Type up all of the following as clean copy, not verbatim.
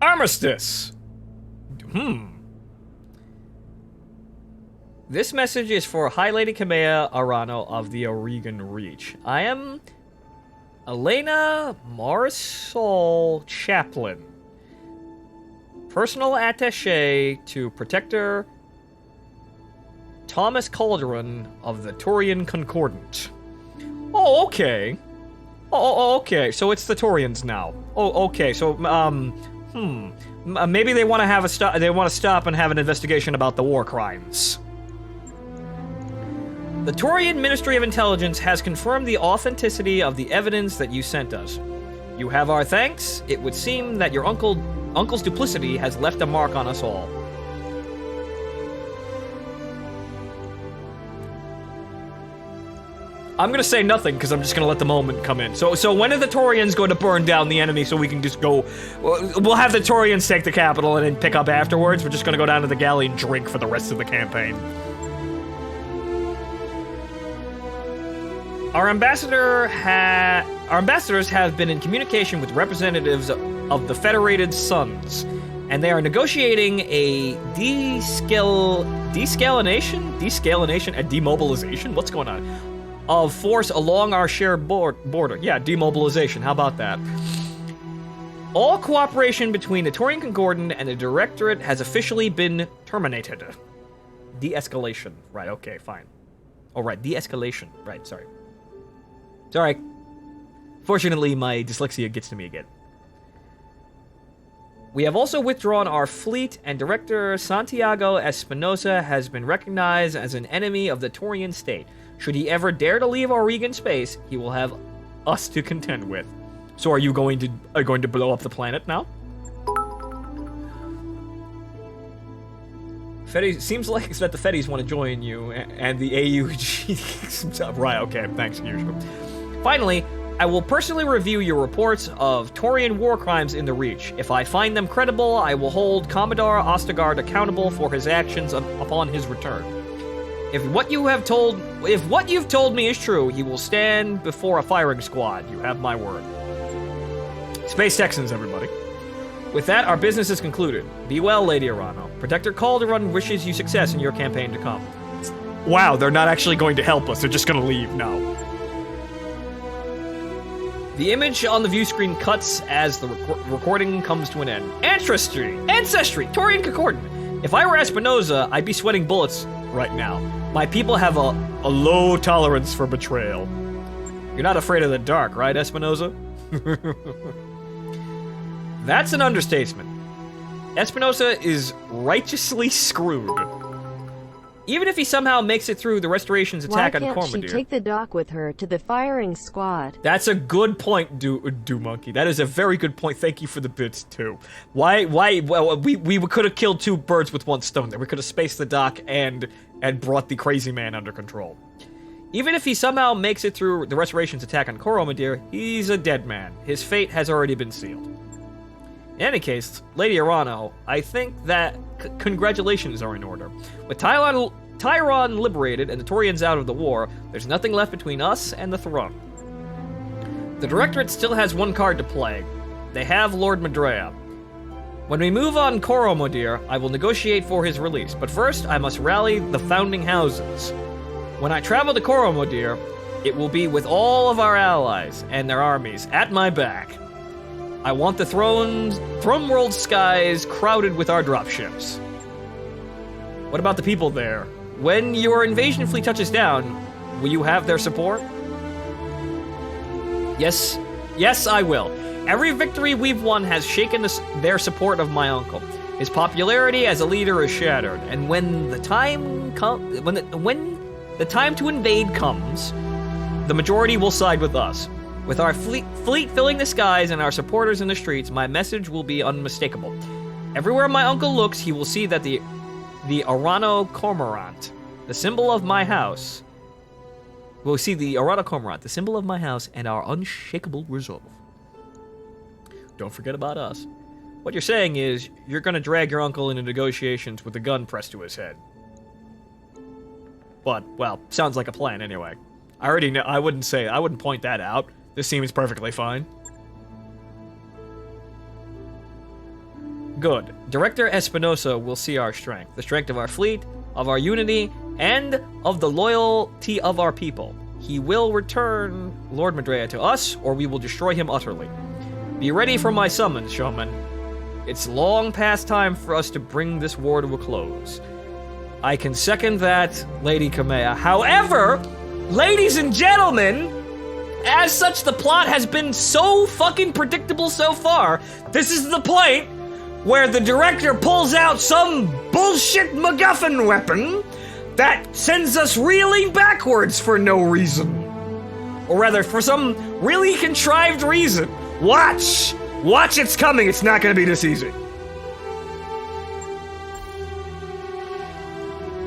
Armistice! This message is for High Lady Kamea Arano of the Oregon Reach. I am Elena Marisol Chaplin, personal attaché to Protector Thomas Calderon of the Taurian Concordant. Oh, okay. Okay. So it's the Taurians now. Oh, okay. So, maybe they want to have a stop. They want to stop and have an investigation about the war crimes. The Taurian Ministry of Intelligence has confirmed the authenticity of the evidence that you sent us. You have our thanks. It would seem that your uncle's duplicity has left a mark on us all. I'm gonna say nothing because I'm just gonna let the moment come in. So when are the Taurians going to burn down the enemy so we can just go? We'll have the Taurians take the capital and then pick up afterwards. We're just gonna go down to the galley and drink for the rest of the campaign. Our ambassadors have been in communication with representatives of the Federated Suns, and they are negotiating a demobilization? What's going on? Of force along our shared border. Yeah, demobilization. How about that? All cooperation between the Taurian Concordant and the Directorate has officially been terminated. De-escalation. Right, okay, fine. Oh, right, de-escalation. Right, sorry. It's alright. Fortunately, my dyslexia gets to me again. We have also withdrawn our fleet, and Director Santiago Espinosa has been recognized as an enemy of the Taurian state. Should he ever dare to leave Oregon space, he will have us to contend with. So are you going to blow up the planet now? Fetties, seems like that the Fetties want to join you, and the AUG... Right, okay, thanks, usual. Finally, I will personally review your reports of Taurian war crimes in the Reach. If I find them credible, I will hold Commodore Ostegard accountable for his actions upon his return. If what you've told me is true, he will stand before a firing squad. You have my word. Space Texans, everybody. With that, our business is concluded. Be well, Lady Arano. Protector Calderon wishes you success in your campaign to come. Wow, they're not actually going to help us. They're just going to leave. No. The image on the view screen cuts as the recording comes to an end. Ancestry! Taurian Concordant! If I were Espinosa, I'd be sweating bullets right now. My people have a low tolerance for betrayal. You're not afraid of the dark, right, Espinosa? That's an understatement. Espinosa is righteously screwed. Even if he somehow makes it through the Restoration's attack on Cormadir. Why can't she take the dock with her to the firing squad? That's a good point, Do Monkey. That is a very good point. Thank you for the bits, too. Well, we could have killed two birds with one stone there. We could have spaced the dock and brought the crazy man under control. Even if he somehow makes it through the Restoration's attack on Cormadir, he's a dead man. His fate has already been sealed. In any case, Lady Arano, I think that congratulations are in order. With Tyron liberated and the Taurians out of the war, there's nothing left between us and the throne. The Directorate still has one card to play. They have Lord Madrea. When we move on Cormadir, I will negotiate for his release, but first I must rally the founding houses. When I travel to Cormadir, it will be with all of our allies and their armies at my back. I want the throne world skies crowded with our dropships. What about the people there? When your invasion fleet touches down, will you have their support? Yes, I will. Every victory we've won has shaken their support of my uncle. His popularity as a leader is shattered, and when the time to invade comes, the majority will side with us. With our fleet filling the skies and our supporters in the streets, my message will be unmistakable. Everywhere my uncle looks, he will see that the Arano Cormorant, the symbol of my house, will see the Arano Cormorant, the symbol of my house, and our unshakable resolve. Don't forget about us. What you're saying is, you're gonna drag your uncle into negotiations with a gun pressed to his head. But, well, sounds like a plan anyway. I already know, I wouldn't point that out. This seems perfectly fine. Good. Director Espinosa will see our strength, the strength of our fleet, of our unity, and of the loyalty of our people. He will return Lord Medrea to us, or we will destroy him utterly. Be ready for my summons, showman. It's long past time for us to bring this war to a close. I can second that, Lady Kamea. However, ladies and gentlemen, as such, the plot has been so fucking predictable so far. This is the point where the director pulls out some bullshit MacGuffin weapon that sends us reeling backwards for no reason. Or rather, for some really contrived reason. Watch! Watch, it's coming. It's not gonna be this easy.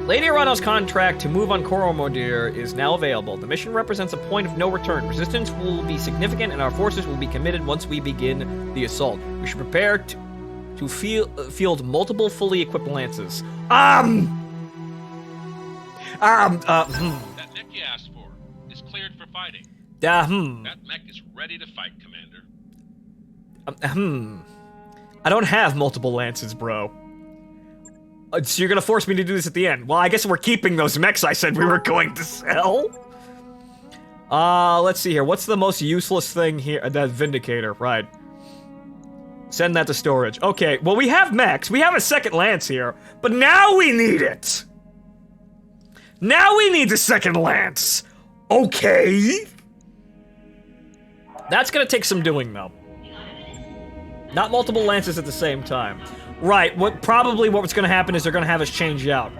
Lady Arano's contract to move on Coromordir is now available. The mission represents a point of no return. Resistance will be significant and our forces will be committed once we begin the assault. We should prepare to field multiple fully equipped lances. That mech you asked for is cleared for fighting. That mech is ready to fight, Commander. I don't have multiple lances, bro. So you're gonna force me to do this at the end. Well, I guess we're keeping those mechs I said we were going to sell. Let's see here. What's the most useless thing here? That Vindicator, right. Send that to storage. Okay, well, we have mechs. We have a second lance here. But now we need it. Now we need the second lance. Okay. That's gonna take some doing, though. Not multiple lances at the same time. Right, probably what's gonna happen is they're gonna have us change out.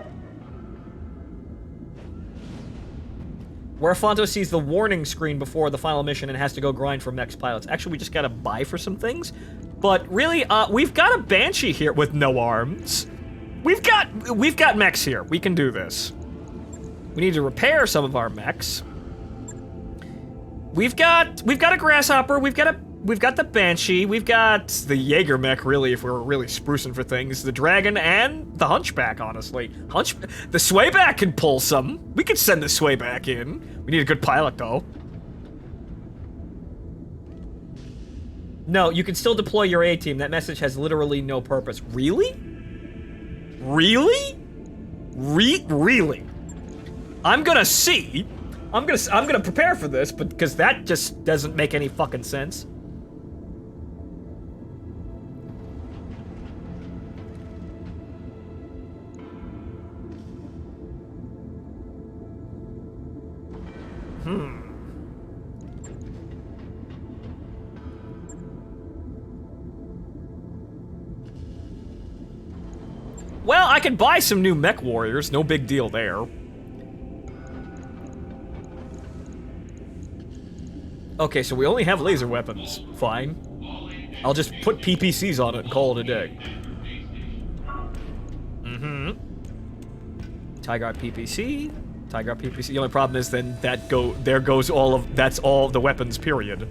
Where Fonto sees the warning screen before the final mission and has to go grind for mechs pilots. Actually, we just gotta buy for some things. But really, we've got a Banshee here with no arms. We've got mechs here. We can do this. We need to repair some of our mechs. We've got a Grasshopper. We've got the Banshee, we've got the Jaeger mech, really, if we're really sprucing for things, the Dragon, and the Hunchback, honestly. The Swayback can pull some. We could send the Swayback in. We need a good pilot, though. No, you can still deploy your A-team. That message has literally no purpose. Really? Really? Really? I'm gonna see. I'm gonna prepare for this, but because that just doesn't make any fucking sense. Well, I could buy some new mech warriors, no big deal there. Okay, so we only have laser weapons. Fine. I'll just put PPCs on it and call it a day. Tiger PPC. Tiger PPC. The only problem is then there goes that's all the weapons, period.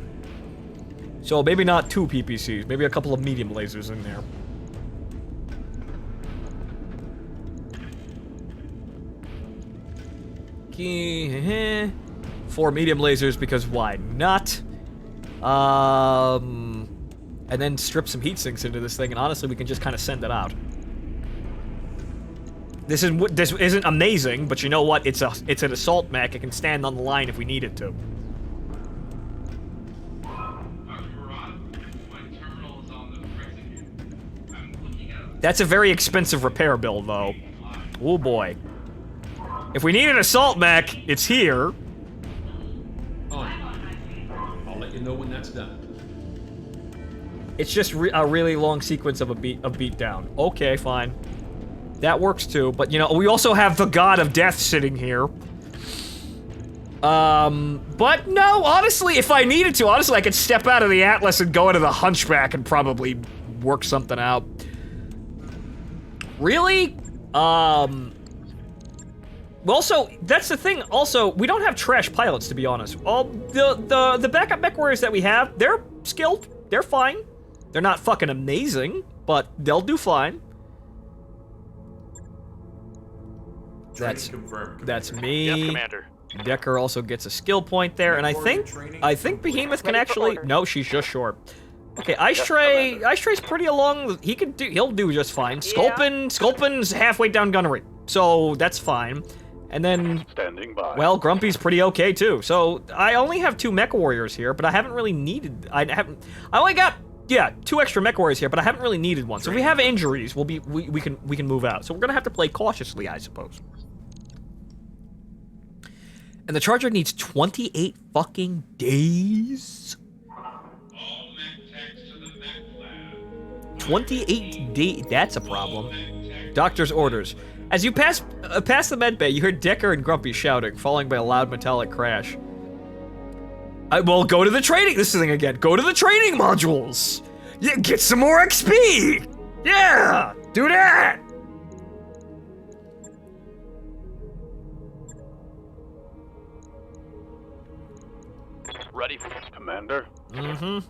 So maybe not 2 PPCs, maybe a couple of medium lasers in there. Okay. 4 medium lasers because why not? And then strip some heat sinks into this thing, and honestly, we can just kind of send it out. This isn't amazing, but you know what? It's an assault mech. It can stand on the line if we need it to. That's a very expensive repair bill, though. Oh boy. If we need an assault mech, it's here. I'll let you know when that's done. It's just a really long sequence of beatdown. Okay, fine. That works too, but you know, we also have the God of Death sitting here. But no, honestly, if I needed to, honestly, I could step out of the Atlas and go into the Hunchback and probably work something out. Really? Also, that's the thing. Also, we don't have trash pilots, to be honest. All the backup mech warriors that we have, they're skilled. They're fine. They're not fucking amazing, but they'll do fine. That's me. Yes, Commander. Decker also gets a skill point there, and I think Behemoth can actually. No, she's just short. Okay, Ice Trey's pretty along. He'll do just fine. Sculpin's halfway down gunnery, so that's fine. And then, standing by. Well, Grumpy's pretty okay too. So I only have 2 mech warriors here, but I haven't really needed. I only got 2 extra mech warriors here, but I haven't really needed one. So if we have injuries, we can move out. So we're gonna have to play cautiously, I suppose. And the Charger needs 28 fucking days. 28 days. That's a problem. Doctor's orders. As you pass the med bay, you hear Decker and Grumpy shouting, followed by a loud metallic crash. Well, go to the training. This thing again. Go to the training modules. Yeah, get some more XP. Yeah, do that. Ready, Commander. Mm-hmm.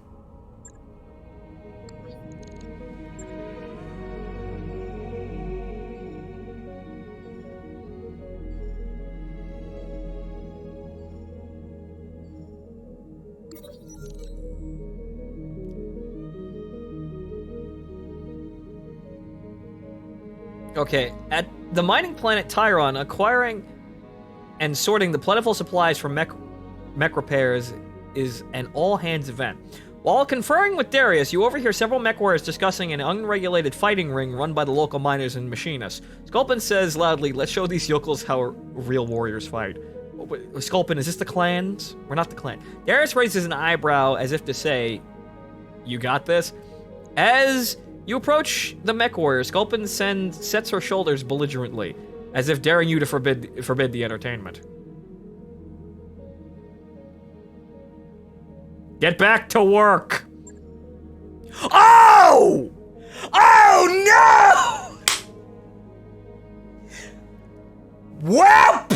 Okay, at the mining planet Tyron, acquiring and sorting the plentiful supplies from mech repairs is an all-hands event. While conferring with Darius, you overhear several mech warriors discussing an unregulated fighting ring run by the local miners and machinists. Sculpin says loudly, "Let's show these yokels how real warriors fight." Sculpin, is this the clans? We're not the clan. Darius raises an eyebrow as if to say, "You got this?" As you approach the mech warrior, Sculpin sets her shoulders belligerently, as if daring you to forbid the entertainment. Get back to work! Oh! Oh no! Whelp!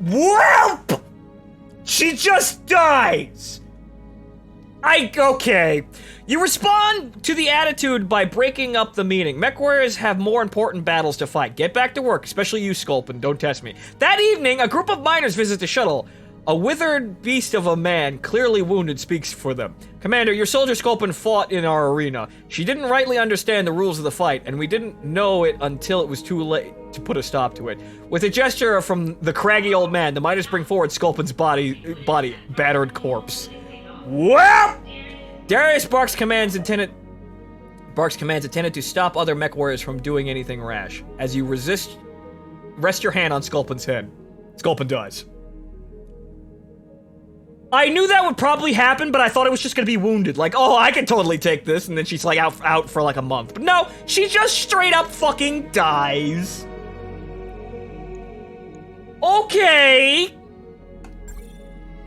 Whelp! She just dies! Okay. You respond to the attitude by breaking up the meeting. Mech warriors have more important battles to fight. Get back to work, especially you, Sculpin. Don't test me. That evening, a group of miners visit the shuttle. A withered beast of a man, clearly wounded, speaks for them. Commander, your soldier Sculpin fought in our arena. She didn't rightly understand the rules of the fight, and we didn't know it until it was too late to put a stop to it. With a gesture from the craggy old man, the miners bring forward Sculpin's body, battered corpse. Well, Darius barks commands intended to stop other mech warriors from doing anything rash. As you rest your hand on Sculpin's head. Sculpin dies. I knew that would probably happen, but I thought it was just gonna be wounded. Like, oh, I can totally take this, and then she's like out for like a month. But no, she just straight up fucking dies. Okay.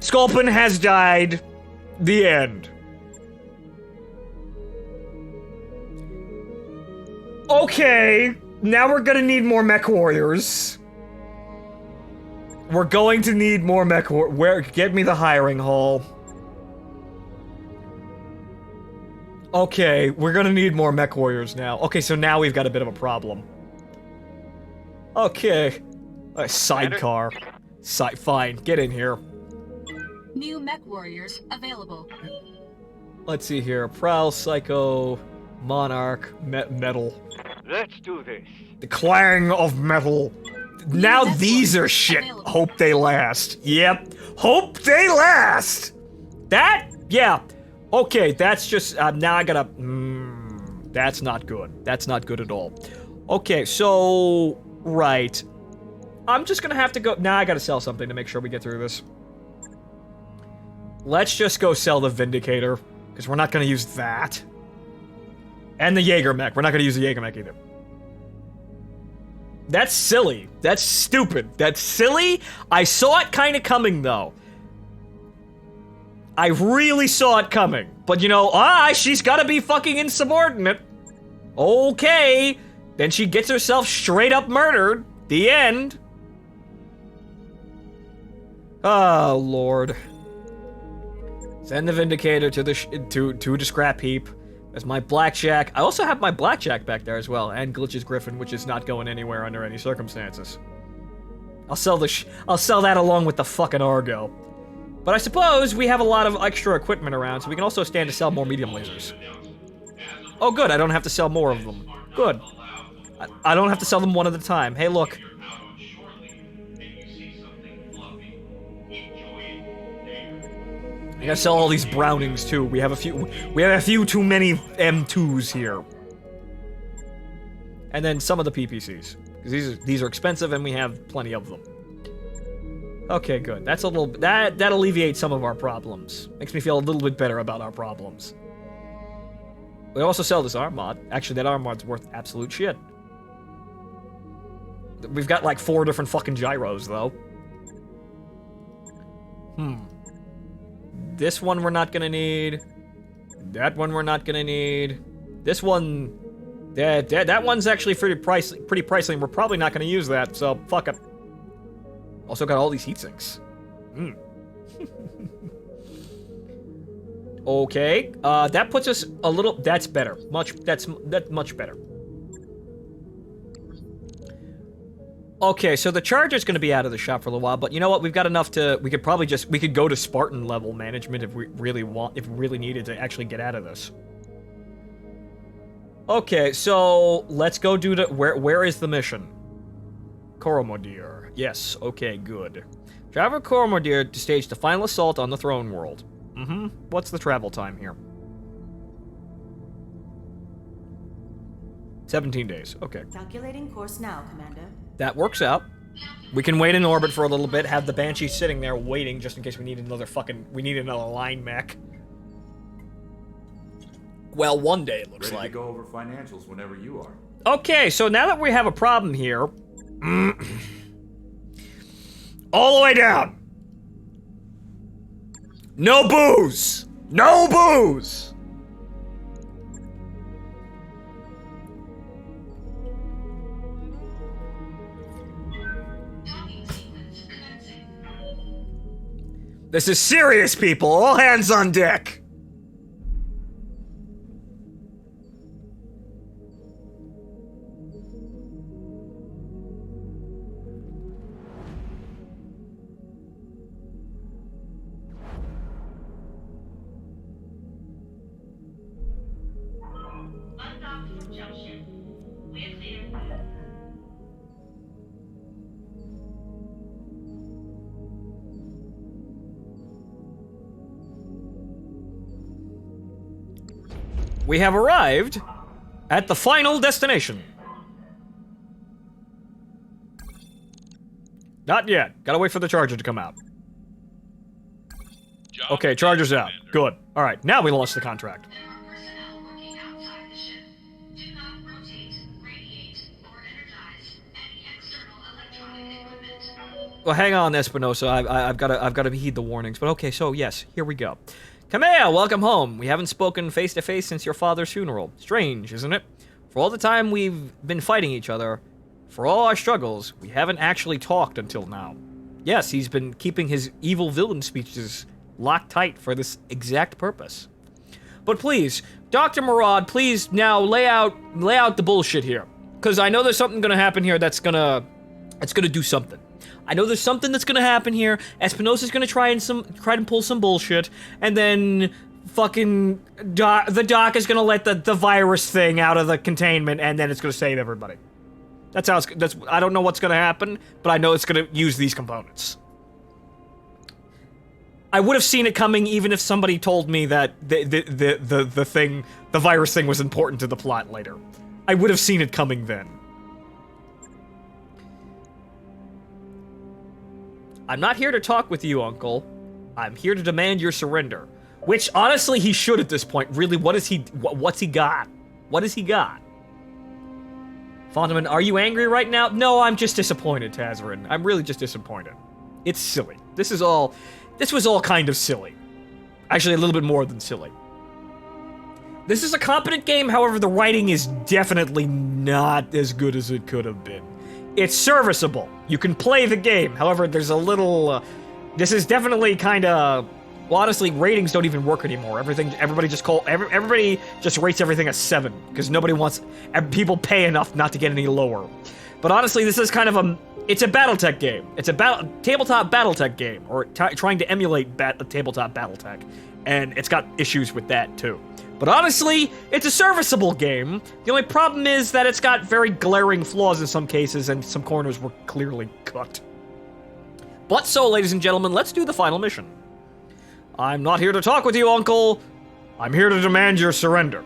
Sculpin has died. The end. Okay, now we're gonna need more mech warriors. We're going to need more mech warriors. Get me the hiring hall. Okay, we're gonna need more mech warriors now. Okay, so now we've got a bit of a problem. Okay. Sidecar. Fine, get in here. New mech warriors available. Let's see here. Prowl, Psycho, Monarch, Metal. Let's do this. The clang of metal. Now these are shit. Available. Hope they last. Yep. Hope they last! That? Yeah. Okay, that's just, now I gotta, that's not good. That's not good at all. Okay, so, right. I'm just gonna have to go, now I gotta sell something to make sure we get through this. Let's just go sell the Vindicator, because we're not gonna use that. And the Jaeger mech. We're not gonna use the Jaeger mech either. That's silly. That's stupid. That's silly. I saw it kind of coming, though. I really saw it coming. But, you know, she's gotta be fucking insubordinate. Okay. Then she gets herself straight up murdered. The end. Oh, Lord. Send the Vindicator to the scrap heap. There's my Blackjack. I also have my Blackjack back there as well, and Glitch's Griffin, which is not going anywhere under any circumstances. I'll sell that along with the fucking Argo. But I suppose we have a lot of extra equipment around, so we can also stand to sell more medium lasers. Oh, good. I don't have to sell more of them. Good. I don't have to sell them one at a time. Hey, look. I gotta sell all these Brownings too. We have a few too many M2s here. And then some of the PPCs. Because these are expensive and we have plenty of them. Okay, good. That's a little that alleviates some of our problems. Makes me feel a little bit better about our problems. We also sell this arm mod. Actually, that arm mod's worth absolute shit. We've got like 4 different fucking gyros though. This one we're not gonna need. That one we're not gonna need. This one, that one's actually pretty pricey, and we're probably not gonna use that. So fuck it. Also got all these heat sinks. Okay, that puts us a little. That's better. That's much better. Okay, so the Charger's gonna be out of the shop for a little while, but you know what? We've got enough to. We could go to Spartan level management if we really needed to actually get out of this. Okay, so let's go do the. Where is the mission? Coromordir. Yes. Okay. Good. Travel Coromordir to stage the final assault on the Throne World. What's the travel time here? 17 days. Okay. Calculating course now, Commander. That works out. We can wait in orbit for a little bit, have the Banshee sitting there waiting just in case we need another line mech. Well, one day it looks like. Ready to go over financials whenever you are. Okay, so now that we have a problem here, all the way down. No booze! No booze! This is serious, people! All hands on deck! We have arrived at the final destination. Not yet. Gotta wait for the Charger to come out. Okay, Charger's out. Good. Alright, now we launch the contract. There are personnel working outside the ship. Do not rotate, radiate, or energize any external electronic equipment. Well, hang on, Espinosa. I've gotta heed the warnings. But okay, so yes, here we go. Kamea, welcome home. We haven't spoken face to face since your father's funeral. Strange, isn't it? For all the time we've been fighting each other, for all our struggles, we haven't actually talked until now. Yes, he's been keeping his evil villain speeches locked tight for this exact purpose. But please, Dr. Murad, please now lay out the bullshit here. Because I know there's something gonna happen here that's gonna do something. I know there's something that's gonna happen here. Espinosa's gonna try and pull some bullshit, and then fucking the doc is gonna let the virus thing out of the containment, and then it's gonna save everybody. That's how I don't know what's gonna happen, but I know it's gonna use these components. I would have seen it coming even if somebody told me that the virus thing was important to the plot later. I would have seen it coming then. I'm not here to talk with you, Uncle. I'm here to demand your surrender. Which, honestly, he should at this point. Really, what's he got? What has he got? Fontaman, are you angry right now? No, I'm just disappointed, Tazarin. I'm really just disappointed. It's silly. This was all kind of silly. Actually, a little bit more than silly. This is a competent game, however, the writing is definitely not as good as it could have been. It's serviceable. You can play the game. However, there's a little... this is definitely kind of... Well, honestly, ratings don't even work anymore. Everybody just rates everything a 7. Because nobody wants... People pay enough not to get any lower. But honestly, this is kind of it's a Battletech game. It's a tabletop Battletech game, or trying to emulate tabletop Battletech. And it's got issues with that, too. But honestly, it's a serviceable game. The only problem is that it's got very glaring flaws in some cases, and some corners were clearly cut. But so, ladies and gentlemen, let's do the final mission. I'm not here to talk with you, Uncle. I'm here to demand your surrender.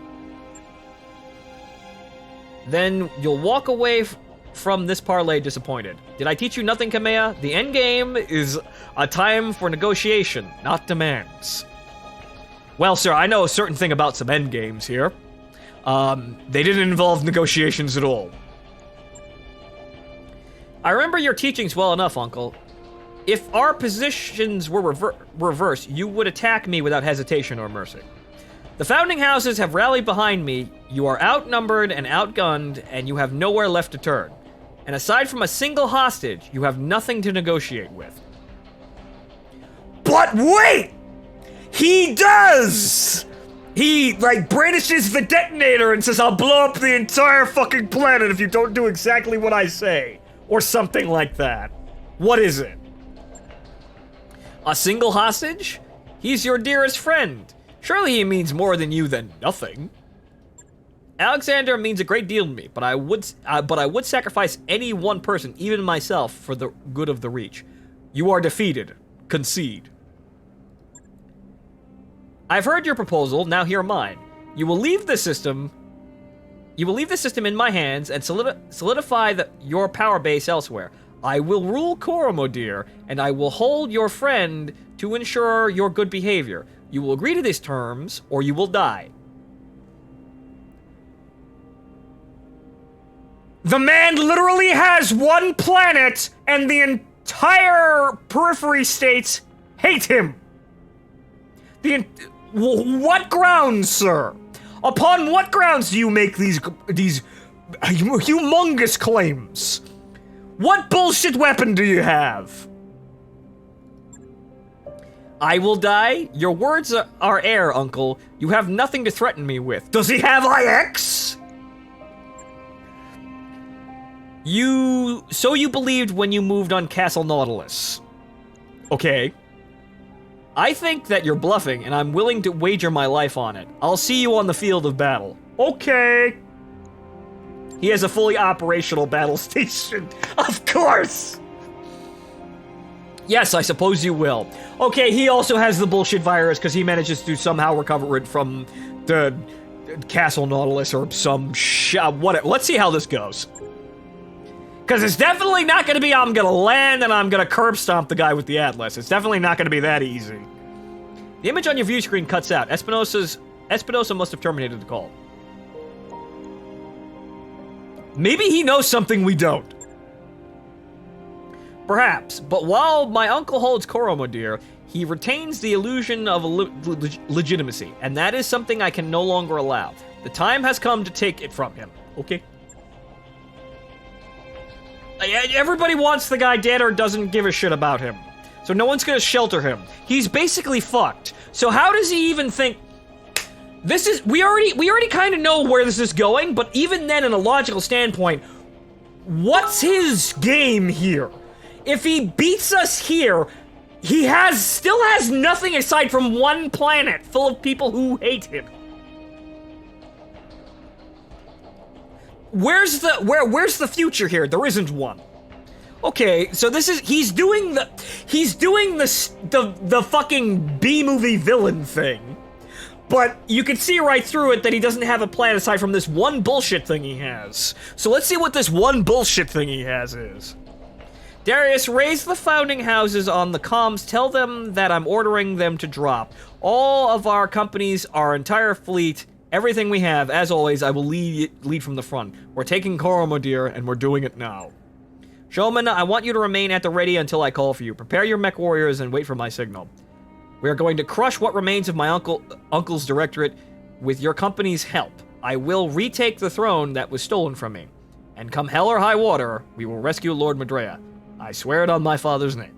Then you'll walk away from this parlay disappointed. Did I teach you nothing, Kamea? The end game is a time for negotiation, not demands. Well, sir, I know a certain thing about some end games here. They didn't involve negotiations at all. I remember your teachings well enough, Uncle. If our positions were reversed, you would attack me without hesitation or mercy. The founding houses have rallied behind me, you are outnumbered and outgunned, and you have nowhere left to turn. And aside from a single hostage, you have nothing to negotiate with. But wait! He does! He, brandishes the detonator and says, I'll blow up the entire fucking planet if you don't do exactly what I say. Or something like that. What is it? A single hostage? He's your dearest friend. Surely he means more than you than nothing. Alexander means a great deal to me, but I would sacrifice any one person, even myself, for the good of the Reach. You are defeated. Concede. I've heard your proposal, now hear mine. You will leave the system in my hands and solidify your power base elsewhere. I will rule Koromodir, and I will hold your friend to ensure your good behavior. You will agree to these terms, or you will die. The man literally has one planet, and the entire periphery states hate him. What grounds, sir? Upon what grounds do you make these humongous claims? What bullshit weapon do you have? I will die? Your words are air, Uncle. You have nothing to threaten me with. Does he have IX? So you believed when you moved on Castle Nautilus. Okay. I think that you're bluffing, and I'm willing to wager my life on it. I'll see you on the field of battle. Okay. He has a fully operational battle station. Of course! Yes, I suppose you will. Okay, he also has the bullshit virus because he manages to somehow recover it from the Castle Nautilus or some whatever. Let's see how this goes. Because it's definitely not going to be I'm going to land and I'm going to curb stomp the guy with the Atlas. It's definitely not going to be that easy. The image on your view screen cuts out. Espinosa must have terminated the call. Maybe he knows something we don't. Perhaps, but while my uncle holds Koromodir, he retains the illusion of legitimacy, and that is something I can no longer allow. The time has come to take it from him. Okay. Everybody wants the guy dead or doesn't give a shit about him. So no one's gonna shelter him. He's basically fucked. So how does he even think... This is... We already kind of know where this is going, but even then, in a logical standpoint, what's his game here? If he beats us here, he still has nothing aside from one planet full of people who hate him. Where's the future here? There isn't one. Okay, so this is he's doing the fucking B-movie villain thing. But you can see right through it that he doesn't have a plan aside from this one bullshit thing he has. So let's see what this one bullshit thing he has is. Darius, raise the founding houses on the comms. Tell them that I'm ordering them to drop. All of our companies, our entire fleet, everything we have. As always, I will lead from the front. We're taking Koromodir, and we're doing it now. Showman, I want you to remain at the ready until I call for you. Prepare your mech warriors and wait for my signal. We are going to crush what remains of my uncle's directorate with your company's help. I will retake the throne that was stolen from me. And come hell or high water, we will rescue Lord Madrea. I swear it on my father's name.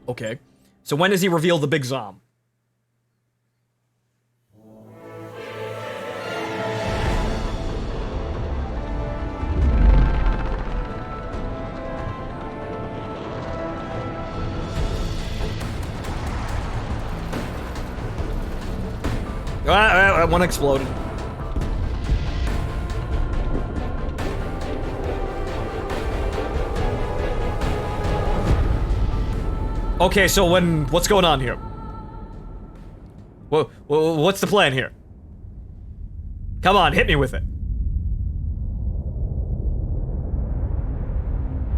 Okay. So when does he reveal the big Zom? one exploded. Okay, so what's going on here? What's the plan here? Come on, hit me with it.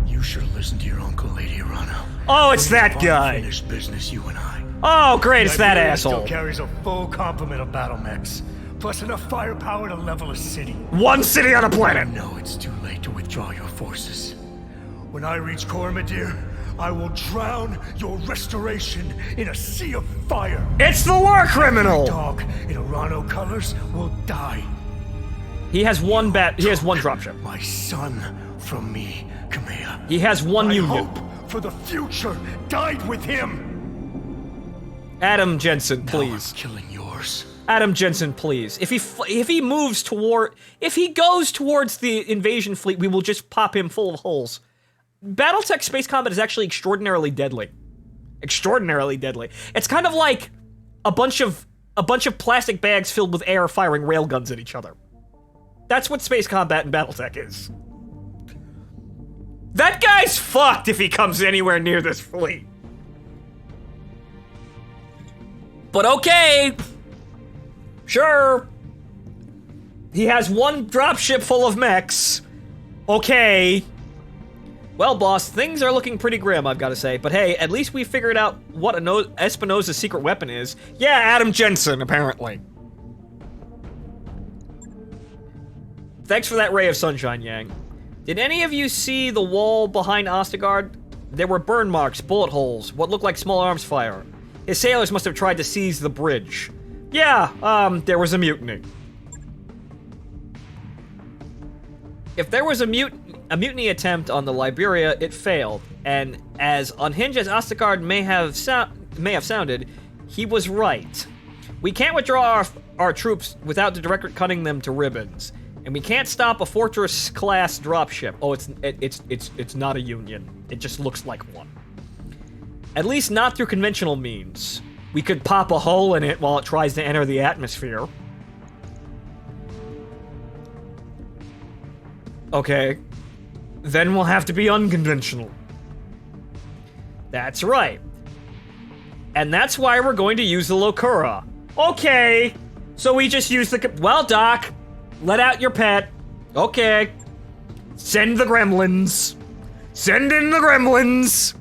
You should listen to your uncle, Lady Arano. Oh, it's that guy. Finished business, you and I. Oh, great, it's that Liberia asshole. Still carries a full complement of Battlemechs, plus enough firepower to level a city. One city on a I planet. know it's too late to withdraw your forces. When I reach Cormadir, I will drown your restoration in a sea of fire. It's the war Every criminal. dog in Arano colors will die. He has one dropship. My son from me, Kamea. He has one My union. hope for the future died with him. Adam Jensen, Now please. I'm killing yours. Adam Jensen, please. If he goes towards the invasion fleet, we will just pop him full of holes. Battletech space combat is actually extraordinarily deadly. Extraordinarily deadly. It's kind of like a bunch of plastic bags filled with air firing railguns at each other. That's what space combat in Battletech is. That guy's fucked if he comes anywhere near this fleet. But okay. Sure. He has one dropship full of mechs. Okay. Well, boss, things are looking pretty grim, I've got to say. But hey, at least we figured out what Espinosa's secret weapon is. Yeah, Adam Jensen, apparently. Thanks for that ray of sunshine, Yang. Did any of you see the wall behind Ostegard? There were burn marks, bullet holes, what looked like small arms fire. His sailors must have tried to seize the bridge. Yeah, there was a mutiny. If there was a mutiny attempt on the Liberia, it failed, and as unhinged as Ostegard may have sounded, he was right. We can't withdraw our troops without the Directorate cutting them to ribbons, and we can't stop a Fortress-class dropship. Oh, it's not a Union. It just looks like one. At least not through conventional means. We could pop a hole in it while it tries to enter the atmosphere. Okay. Then we'll have to be unconventional. That's right. And that's why we're going to use the Locura. Okay. So we just use the... Well, Doc, let out your pet. Okay. Send the gremlins. Send in the gremlins.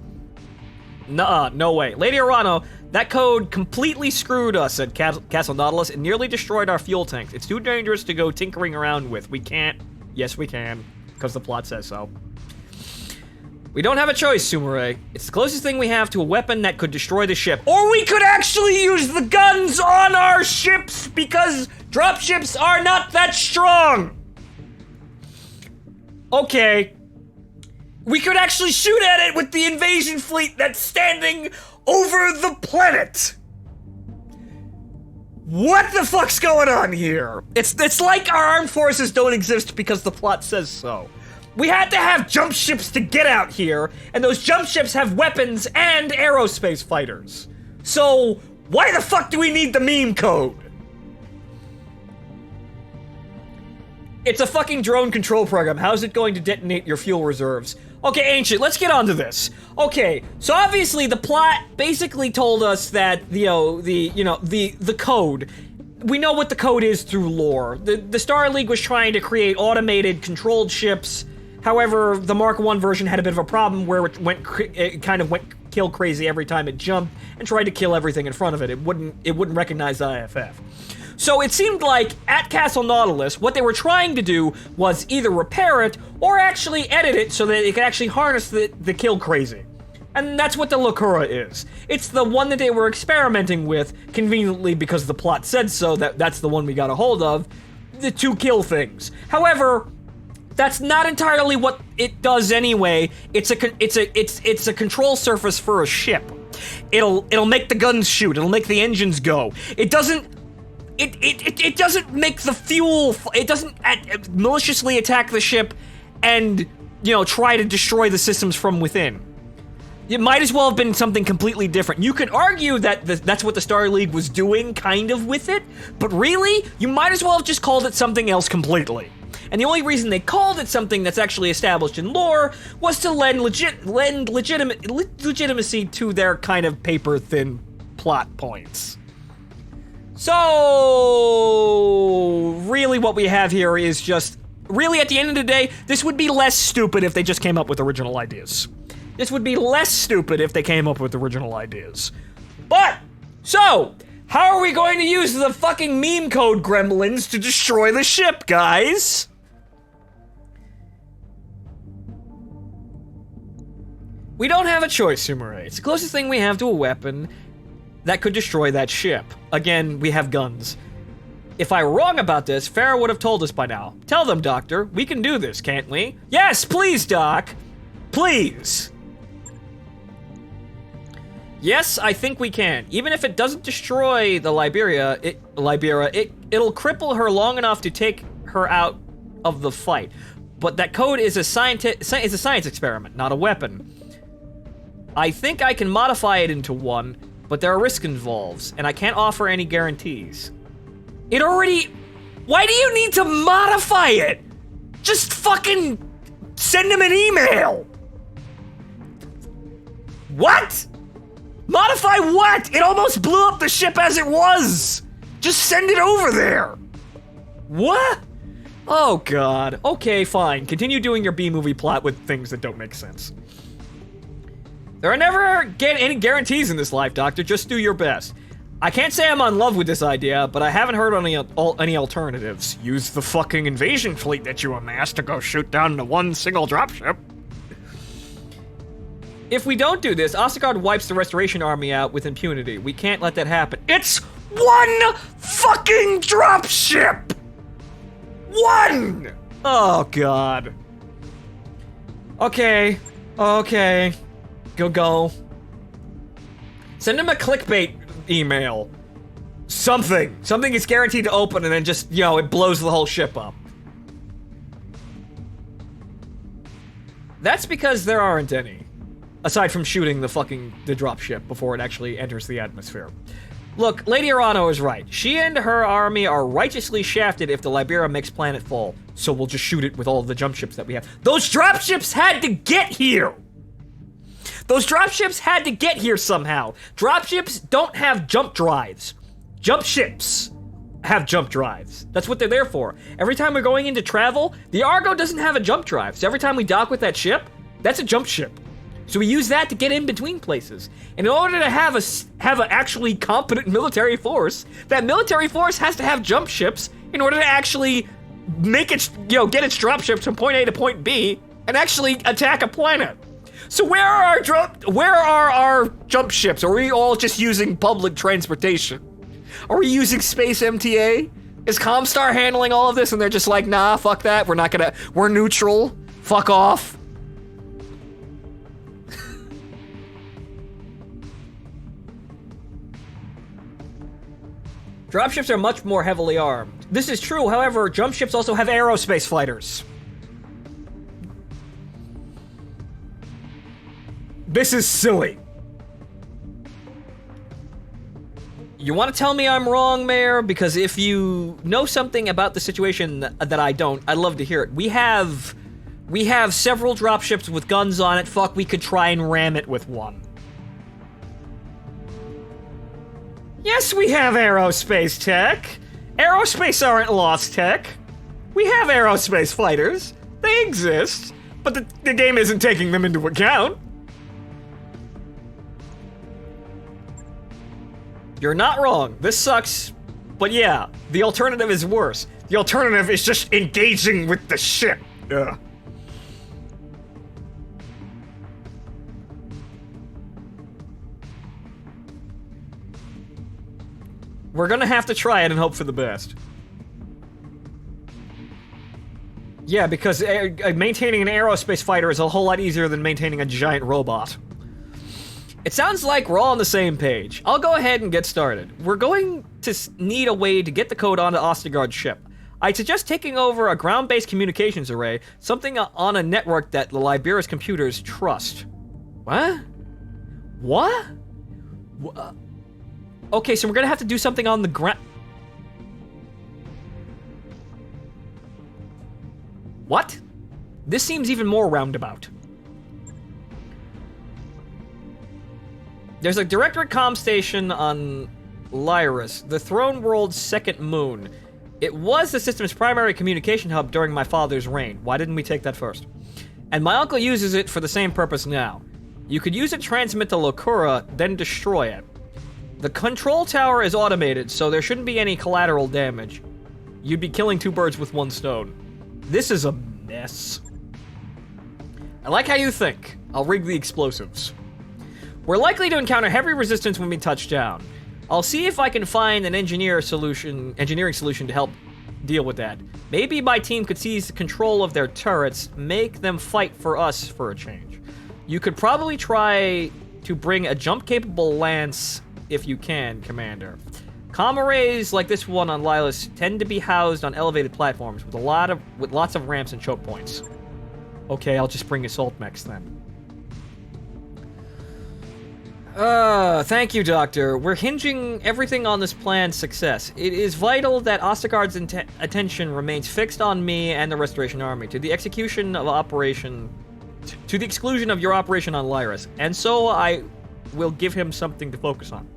Nuh-uh, no way. Lady Arano, that code completely screwed us at Castle Nautilus and nearly destroyed our fuel tanks. It's too dangerous to go tinkering around with. We can't. Yes, we can, because the plot says so. We don't have a choice, Sumire. It's the closest thing we have to a weapon that could destroy the ship. Or we could actually use the guns on our ships, because dropships are not that strong. Okay. We could actually shoot at it with the invasion fleet that's standing over the planet. What the fuck's going on here? It's like our armed forces don't exist because the plot says so. We had to have jump ships to get out here, and those jump ships have weapons and aerospace fighters. So, why the fuck do we need the meme code? It's a fucking drone control program. How's it going to detonate your fuel reserves? Okay, Ancient, let's get onto this. Okay, so obviously the plot basically told us that, the code. We know what the code is through lore. The Star League was trying to create automated, controlled ships. However, the Mark I version had a bit of a problem where it kind of went kill crazy every time it jumped and tried to kill everything in front of it. It wouldn't recognize the IFF. So it seemed like at Castle Nautilus, what they were trying to do was either repair it or actually edit it so that it could actually harness the kill crazy. And that's what the Locura is. It's the one that they were experimenting with, conveniently because the plot said so, that's the one we got a hold of, to kill things. However, that's not entirely what it does anyway. It's a control surface for a ship. It'll make the guns shoot. It'll make the engines go. It doesn't make the fuel. It doesn't maliciously attack the ship and try to destroy the systems from within. It might as well have been something completely different. You could argue that that's what the Star League was doing, kind of, with it, but really, you might as well have just called it something else completely. And the only reason they called it something that's actually established in lore was to lend legitimacy to their kind of paper-thin plot points. So, really what we have here is just, really at the end of the day, this would be less stupid if they just came up with original ideas. This would be less stupid if they came up with original ideas. But, so, how are we going to use the fucking meme code gremlins to destroy the ship, guys? We don't have a choice, Sumire. It's the closest thing we have to a weapon that could destroy that ship. Again, we have guns. If I were wrong about this, Farah would have told us by now. Tell them, Doctor. We can do this, can't we? Yes, please, Doc. Please. Yes, I think we can. Even if it doesn't destroy the Libera, it'll cripple her long enough to take her out of the fight. But that code is a science experiment, not a weapon. I think I can modify it into one, but there are risks involved, and I can't offer any guarantees. It already... Why do you need to modify it? Just fucking send him an email! What? Modify what? It almost blew up the ship as it was! Just send it over there! What? Oh god. Okay, fine. Continue doing your B-movie plot with things that don't make sense. There are never any guarantees in this life, Doctor. Just do your best. I can't say I'm in love with this idea, but I haven't heard any alternatives. Use the fucking invasion fleet that you amassed to go shoot down the one single dropship. If we don't do this, Ostergaard wipes the Restoration Army out with impunity. We can't let that happen. It's one fucking dropship! One! Oh, God. Okay. Okay. Go. Send him a clickbait email. Something. Something is guaranteed to open and then just, you know, it blows the whole ship up. That's because there aren't any. Aside from shooting the dropship before it actually enters the atmosphere. Look, Lady Arano is right. She and her army are righteously shafted if the Libera makes planet fall. So we'll just shoot it with all of the jump ships that we have. Those dropships had to get here! Those dropships had to get here somehow. Dropships don't have jump drives. Jump ships have jump drives. That's what they're there for. Every time we're going into travel, the Argo doesn't have a jump drive. So every time we dock with that ship, that's a jump ship. So we use that to get in between places. And in order to have an actually competent military force, that military force has to have jump ships in order to actually make it, get its drop ships from point A to point B and actually attack a planet. So where are our jump ships? Are we all just using public transportation? Are we using Space MTA? Is Comstar handling all of this and they're just like, nah, fuck that, we're neutral, fuck off? Dropships are much more heavily armed. This is true, however, jump ships also have aerospace fighters. This is silly. You want to tell me I'm wrong, Mayor? Because if you know something about the situation that I don't, I'd love to hear it. We have several dropships with guns on it. Fuck, we could try and ram it with one. Yes, we have aerospace tech. Aerospace aren't lost tech. We have aerospace fighters. They exist, but the game isn't taking them into account. You're not wrong. This sucks, but yeah, the alternative is worse. The alternative is just engaging with the ship. Ugh. We're gonna have to try it and hope for the best. Yeah, because maintaining an aerospace fighter is a whole lot easier than maintaining a giant robot. It sounds like we're all on the same page. I'll go ahead and get started. We're going to need a way to get the code onto Ostergaard's ship. I suggest taking over a ground-based communications array, something on a network that the Libera's computers trust. What? What? Okay, so we're gonna have to do something on the ground. What? This seems even more roundabout. There's a Directorate comm station on Lyris, the Throne World's second moon. It was the system's primary communication hub during my father's reign. Why didn't we take that first? And my uncle uses it for the same purpose now. You could use it to transmit to Locura, then destroy it. The control tower is automated, so there shouldn't be any collateral damage. You'd be killing 2 birds with 1 stone. This is a mess. I like how you think. I'll rig the explosives. We're likely to encounter heavy resistance when we touch down. I'll see if I can find an engineering solution to help deal with that. Maybe my team could seize control of their turrets, make them fight for us for a change. You could probably try to bring a jump-capable lance if you can, Commander. Comm arrays like this one on Lylis tend to be housed on elevated platforms with lots of ramps and choke points. Okay, I'll just bring assault mechs then. Thank you, Doctor. We're hinging everything on this plan's success. It is vital that Ostergaard's attention remains fixed on me and the Restoration Army, to the exclusion of your operation on Lyris, and so I will give him something to focus on.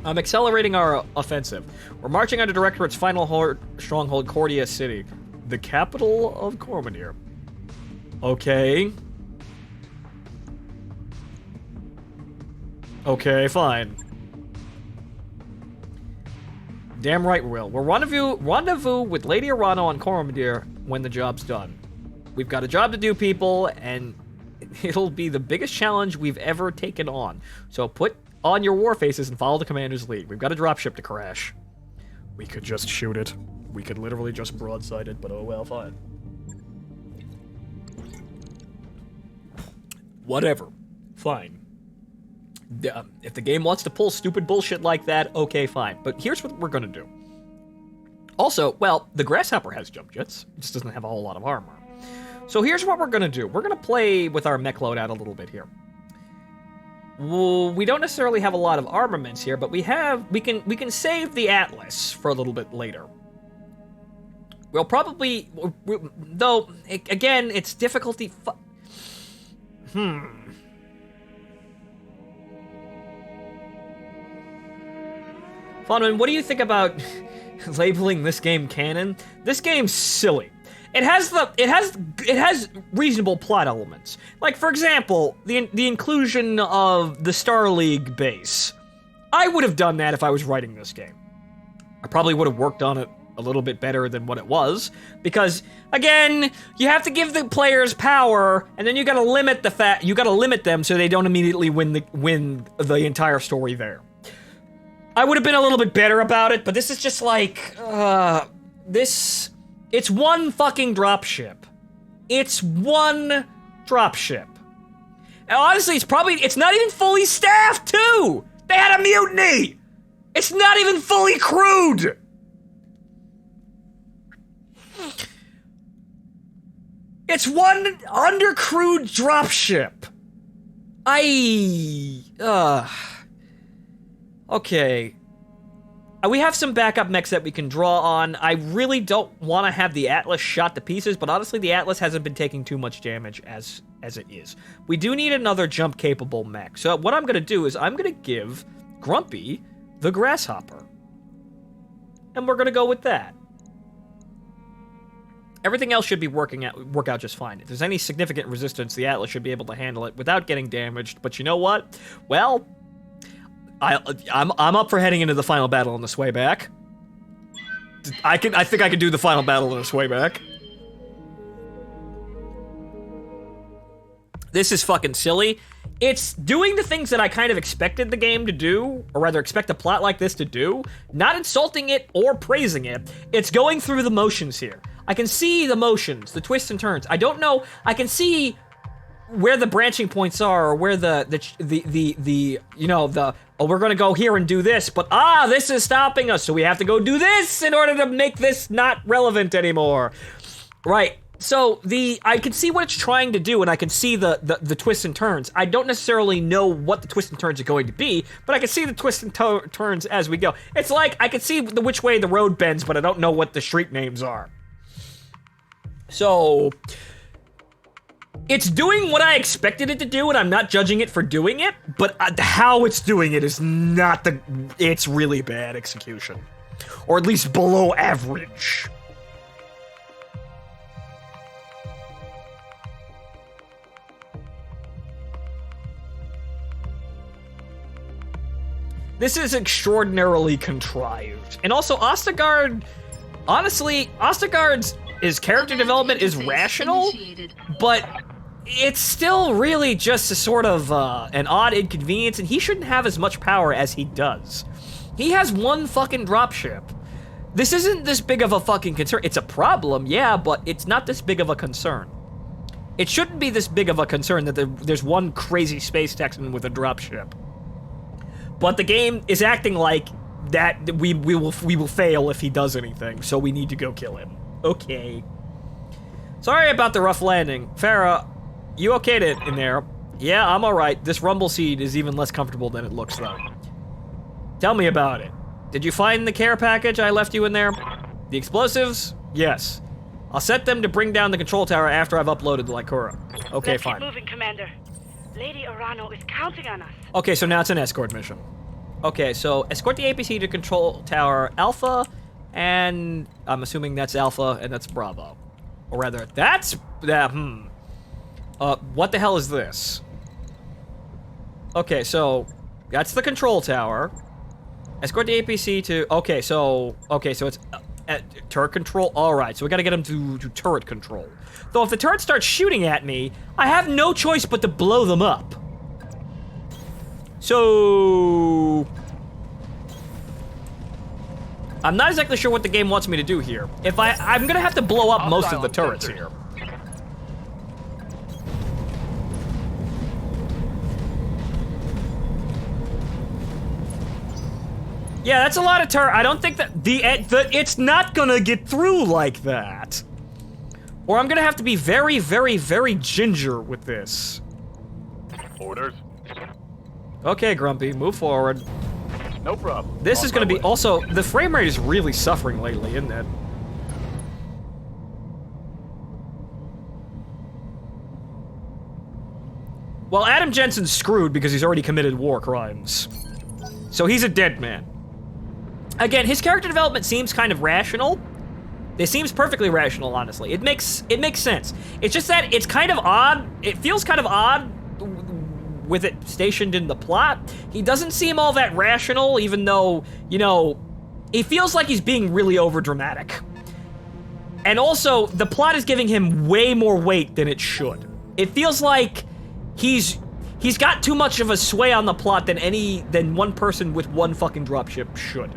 I'm accelerating our offensive. We're marching under Directorate's final stronghold, Cordia City, the capital of Cormadir. Okay. Okay, fine. Damn right we will. We'll rendezvous with Lady Arano on Cormadir when the job's done. We've got a job to do, people, and it'll be the biggest challenge we've ever taken on. So put on your war faces and follow the commander's lead. We've got a dropship to crash. We could just shoot it. We could literally just broadside it, but oh well, fine. Whatever. Fine. If the game wants to pull stupid bullshit like that, okay, fine. But here's what we're gonna do. Also, well, the Grasshopper has jump jets. It just doesn't have a whole lot of armor. So here's what we're gonna do. We're gonna play with our mech loadout a little bit here. Well, we don't necessarily have a lot of armaments here, but we can save the Atlas for a little bit later. We'll probably, though, again, it's difficulty. Fonman, what do you think about labeling this game canon? This game's silly. It has reasonable plot elements. Like, for example, the inclusion of the Star League base. I would have done that if I was writing this game. I probably would have worked on it a little bit better than what it was, because again, you have to give the players power, and then you gotta limit them so they don't immediately win the entire story there. I would have been a little bit better about it, but this is just like, it's one fucking dropship. It's one dropship. And honestly, it's not even fully staffed, too! They had a mutiny! It's not even fully crewed! It's one undercrewed dropship. Okay. We have some backup mechs that we can draw on. I really don't want to have the Atlas shot to pieces, but honestly, the Atlas hasn't been taking too much damage as it is. We do need another jump-capable mech. So what I'm going to do is I'm going to give Grumpy the Grasshopper. And we're going to go with that. Everything else should be work out just fine. If there's any significant resistance, the Atlas should be able to handle it without getting damaged. But you know what? Well, I'm up for heading into the final battle on this way back. I think I can do the final battle on this way back. This is fucking silly. It's doing the things that I kind of expected the game to do, or rather expect a plot like this to do, not insulting it or praising it. It's going through the motions here. I can see the motions, the twists and turns. I don't know, I can see where the branching points are, or where we're gonna go here and do this, but this is stopping us, so we have to go do this in order to make this not relevant anymore. Right, So I can see what it's trying to do, and I can see the twists and turns. I don't necessarily know what the twists and turns are going to be, but I can see the twists and turns as we go. It's like I can see which way the road bends, but I don't know what the street names are. So it's doing what I expected it to do, and I'm not judging it for doing it, but how it's doing it is not it's really bad execution. Or at least below average. This is extraordinarily contrived. And also, Ostergaard, honestly, Ostergaard's character development is rational, but it's still really just a sort of an odd inconvenience, and he shouldn't have as much power as he does. He has one fucking dropship. This isn't this big of a fucking concern. It's a problem, yeah, but it's not this big of a concern. It shouldn't be this big of a concern that there's one crazy space Texan with a dropship. But the game is acting like that we will fail if he does anything, so we need to go kill him. Okay. Sorry about the rough landing. Farah, you okayed in there? Yeah, I'm alright. This rumble seed is even less comfortable than it looks, though. Tell me about it. Did you find the care package I left you in there? The explosives? Yes. I'll set them to bring down the control tower after I've uploaded the Lycura. Okay, fine. Let's keep moving, Commander. Lady Arano is counting on us. Okay, so now it's an escort mission. Okay, so escort the APC to control tower Alpha, and I'm assuming that's Alpha and that's Bravo. Or rather, that's what the hell is this? Okay, so that's the control tower. Escort the APC to okay, so it's turret control. All right, so we got to get him to turret control. Though if the turret starts shooting at me, I have no choice but to blow them up. So I'm not exactly sure what the game wants me to do here. If I'm gonna have to blow up most of the turrets here. Yeah, that's a lot of turret. I don't think that it's not gonna get through like that. Or I'm gonna have to be very, very, very ginger with this. Orders. Okay, Grumpy, move forward. No problem. This is gonna be also the frame rate is really suffering lately, isn't it? Well, Adam Jensen's screwed because he's already committed war crimes. So he's a dead man. Again, his character development seems kind of rational. It seems perfectly rational, honestly. It makes sense. It's just that it's kind of odd. It feels kind of odd with it stationed in the plot. He doesn't seem all that rational, even though, you know, he feels like he's being really overdramatic. And also, the plot is giving him way more weight than it should. It feels like he's got too much of a sway on the plot than one person with one fucking dropship should.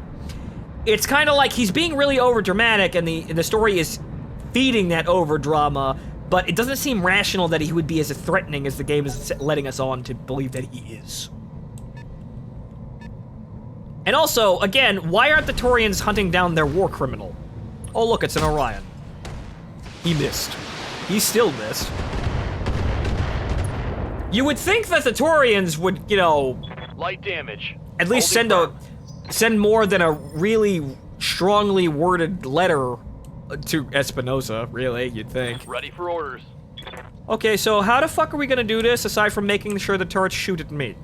It's kind of like he's being really overdramatic, and the story is feeding that overdrama, but it doesn't seem rational that he would be as threatening as the game is letting us on to believe that he is. And also, again, why aren't the Taurians hunting down their war criminal? Oh look, it's an Orion. He missed. He still missed. You would think that the Taurians would, you know, Light damage. at least send more than a really strongly worded letter to Espinosa, really, you'd think. Ready for orders. Okay, so how the fuck are we gonna do this, aside from making sure the turrets shoot at me?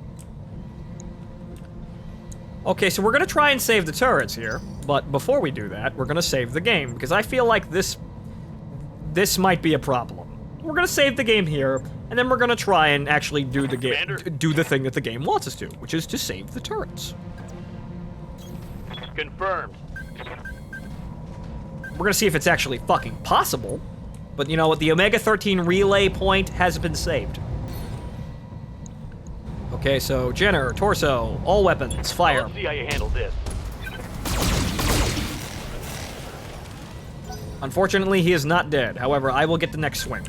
Okay, so we're gonna try and save the turrets here, but before we do that, we're gonna save the game, because I feel like this might be a problem. We're gonna save the game here, and then we're gonna try and actually do the do the thing that the game wants us to, which is to save the turrets. Confirmed. We're gonna see if it's actually fucking possible. But you know what? The Omega-13 relay point has been saved. Okay, so Jenner, torso, all weapons, fire. Let's see how you handle this. Unfortunately, he is not dead. However, I will get the next swing.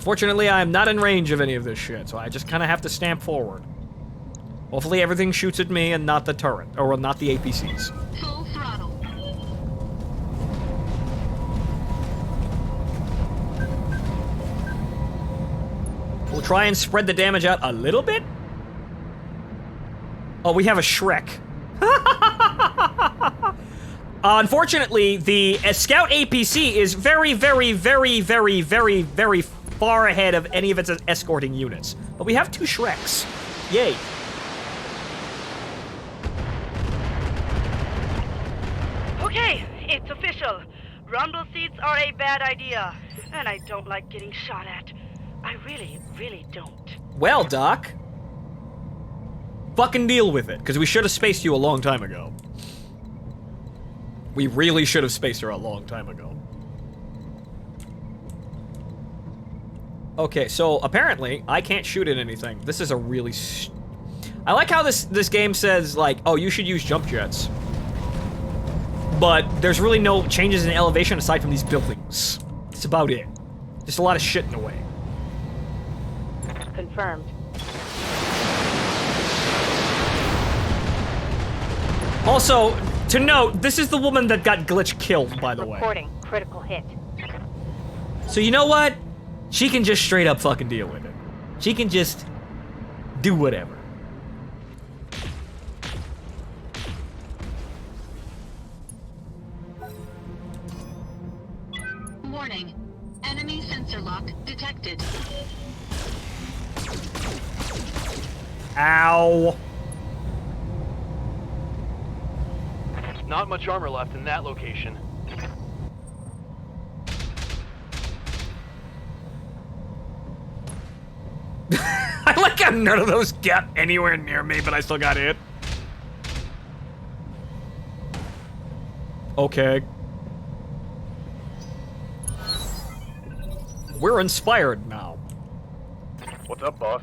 Unfortunately, I am not in range of any of this shit, so I just kind of have to stamp forward. Hopefully everything shoots at me and not the turret, or well, not the APCs. Full throttle. We'll try and spread the damage out a little bit. Oh, we have a Shrek. Unfortunately, the Scout APC is very, very, very, very, very, very far ahead of any of its escorting units. But we have 2 Shreks. Yay. Okay, it's official. Rumble seats are a bad idea. And I don't like getting shot at. I really, really don't. Well, Doc. Fucking deal with it, because we should have spaced you a long time ago. We really should have spaced her a long time ago. Okay, so apparently I can't shoot at anything. This is a really I like how this game says, like, oh, you should use jump jets. But there's really no changes in elevation aside from these buildings. That's about it. Just a lot of shit in the way. Confirmed. Also, to note, this is the woman that got glitch killed, by the way. Reporting critical hit. So you know what? She can just straight up fucking deal with it. She can just do whatever. Warning. Enemy sensor lock detected. Ow. Not much armor left in that location. I like how none of those got anywhere near me, but I still got hit. Okay. We're inspired now. What's up, boss?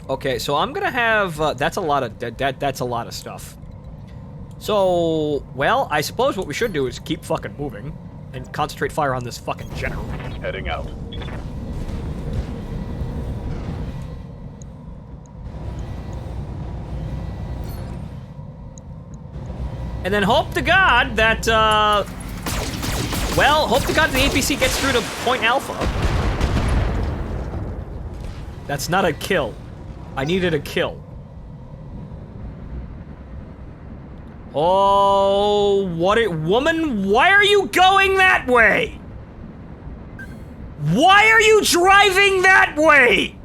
Okay, so I'm gonna have, that's a lot of, that's a lot of stuff. So, well, I suppose what we should do is keep fucking moving and concentrate fire on this fucking general. Heading out. And then hope to God that, well, hope to God the APC gets through to Point Alpha. That's not a kill. I needed a kill. Oh, what it, woman, why are you going that way? Why are you driving that way?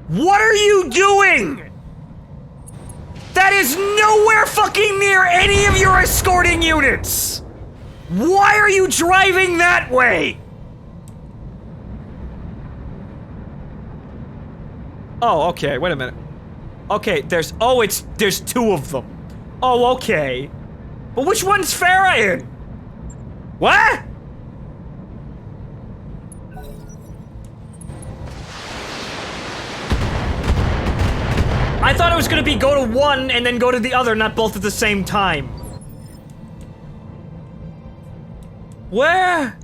What are you doing? That is nowhere fucking near any of your escorting units! Why are you driving that way? Oh, okay, wait a minute. Okay, there's 2 of them. Oh, okay. But which one's Farah in? What? I thought it was gonna be go to one and then go to the other, not both at the same time. Where?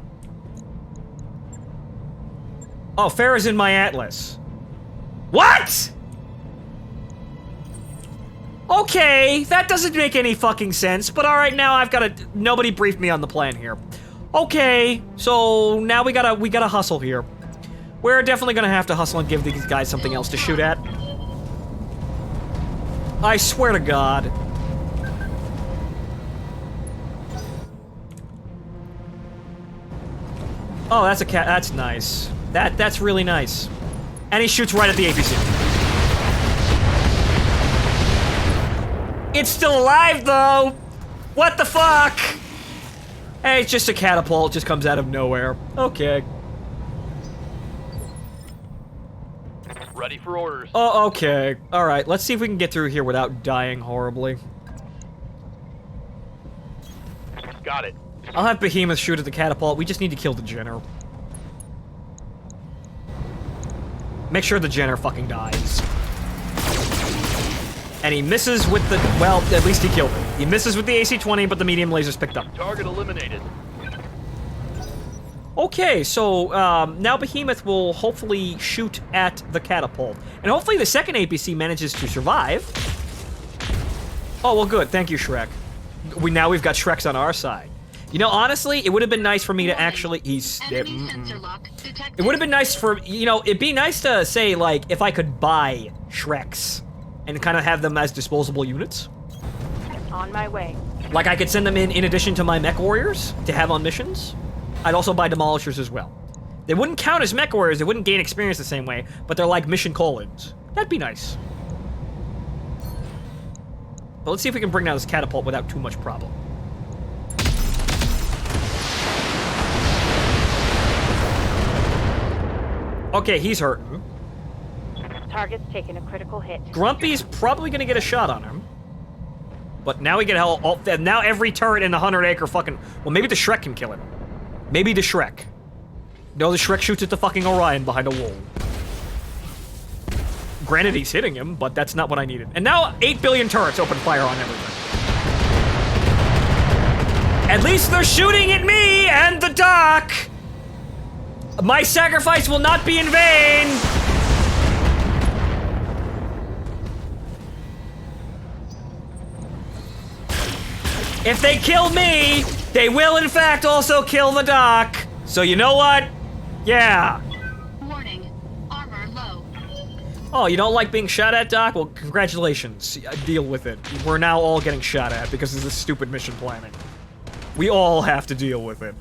Oh, Farah's in my atlas. What? Okay, that doesn't make any fucking sense, but alright, now I've gotta, nobody briefed me on the plan here. Okay, so now we gotta hustle here. We're definitely gonna have to hustle and give these guys something else to shoot at. I swear to God. Oh, that's a cat. That's nice. That's really nice. And he shoots right at the APC. It's still alive, though. What the fuck? Hey, it's just a catapult. It just comes out of nowhere. Okay. Ready for orders. Oh, okay. Alright, let's see if we can get through here without dying horribly. Got it. I'll have Behemoth shoot at the catapult. We just need to kill the Jenner. Make sure the Jenner fucking dies. And he misses with the... well, at least he killed it. He misses with the AC-20, but the medium laser's picked up. Target eliminated. Okay, so now Behemoth will hopefully shoot at the catapult. And hopefully the second APC manages to survive. Oh, well, good. Thank you, Shrek. We've got Shreks on our side. You know, honestly, it would have been nice for me to actually... It would have been nice for... You know, it'd be nice to say, like, if I could buy Shreks and kind of have them as disposable units. On my way. Like, I could send them in addition to my mech warriors to have on missions. I'd also buy demolishers as well. They wouldn't count as mech warriors, they wouldn't gain experience the same way, but they're like mission call-ins. That'd be nice. But let's see if we can bring down this catapult without too much problem. Okay, he's hurting. Target's taking a critical hit. Grumpy's probably gonna get a shot on him. But now we get now every turret in the 100-acre fucking... Well, maybe the Shrek can kill him. Maybe the Shrek. No, the Shrek shoots at the fucking Orion behind a wall. Granted, he's hitting him, but that's not what I needed. And now 8 billion turrets open fire on everything. At least they're shooting at me and the dock! My sacrifice will not be in vain! If they kill me, they will in fact also kill the dock. So you know what? Yeah. Warning. Armor low. Oh, you don't like being shot at, Doc? Well, congratulations. Deal with it. We're now all getting shot at because of this stupid mission planning. We all have to deal with it.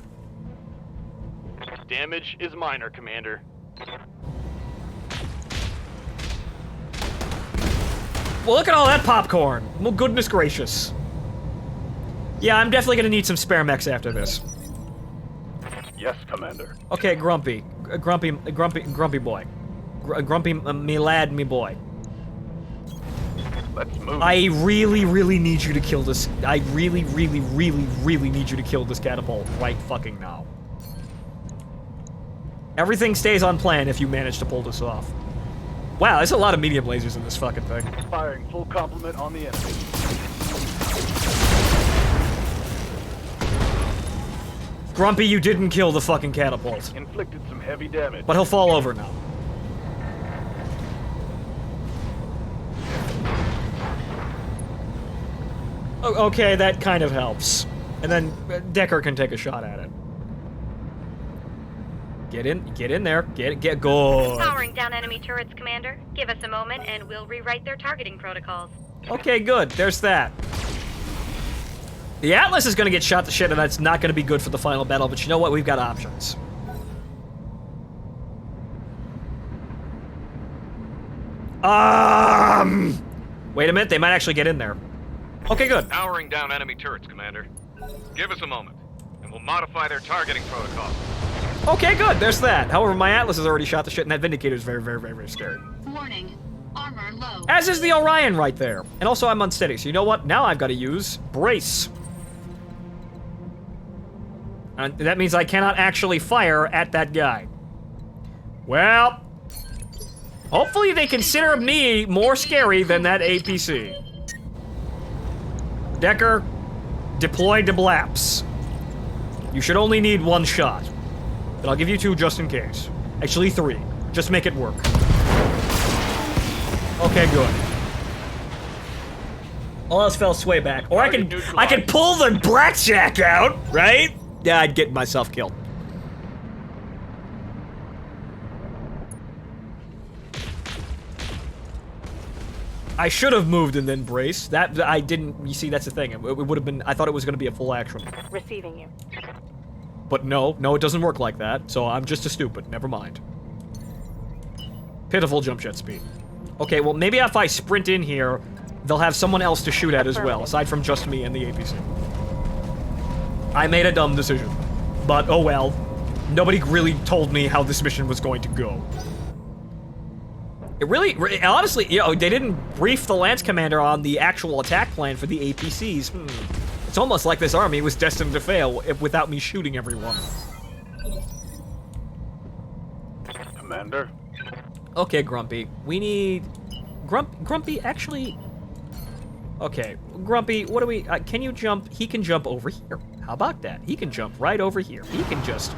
Damage is minor, Commander. Well, look at all that popcorn. Well, goodness gracious. Yeah, I'm definitely gonna need some spare mechs after this. Yes, Commander. Okay, Grumpy boy. Grumpy, me lad, me boy. Let's move. I really need you to kill this. I really need you to kill this catapult right fucking now. Everything stays on plan if you manage to pull this off. Wow, there's a lot of medium lasers in this fucking thing. Firing full complement on the enemy. Grumpy, you didn't kill the fucking catapult. Inflicted some heavy damage. But he'll fall over now. Okay, that kind of helps. And then Decker can take a shot at it. Get in there. Get good. Powering down enemy turrets, Commander. Give us a moment and we'll rewrite their targeting protocols. Okay, good. There's that. The Atlas is gonna get shot to shit, and that's not gonna be good for the final battle, but you know what? We've got options. Wait a minute, they might actually get in there. Okay, good. Powering down enemy turrets, Commander. Give us a moment, and we'll modify their targeting protocol. Okay, good, there's that. However, my Atlas has already shot the shit, and that Vindicator is very scary. Warning. Armor low. As is the Orion right there. And also, I'm unsteady, so you know what? Now I've got to use Brace. And that means I cannot actually fire at that guy. Well, hopefully they consider me more scary than that APC. Decker, deploy to Blaps. You should only need one shot. But I'll give you 2 just in case. Actually 3. Just make it work. Okay, good. All else fell sway back. Or I can pull the blackjack out, right? Yeah, I'd get myself killed. I should have moved and then brace. That I didn't. You see, that's the thing. It would have been. I thought it was going to be a full action. Receiving you. But no, it doesn't work like that. So I'm just a stupid. Never mind. Pitiful jump jet speed. Okay, well maybe if I sprint in here, they'll have someone else to shoot at as well, aside from just me and the APC. I made a dumb decision, but oh well. Nobody really told me how this mission was going to go. It really, honestly, you know, they didn't brief the Lance Commander on the actual attack plan for the APCs. It's almost like this army was destined to fail without me shooting everyone. Commander? Okay, Grumpy. We need... Grumpy, actually... Okay, Grumpy, what do we... can you jump? He can jump over here. How about that? He can jump right over here. He can just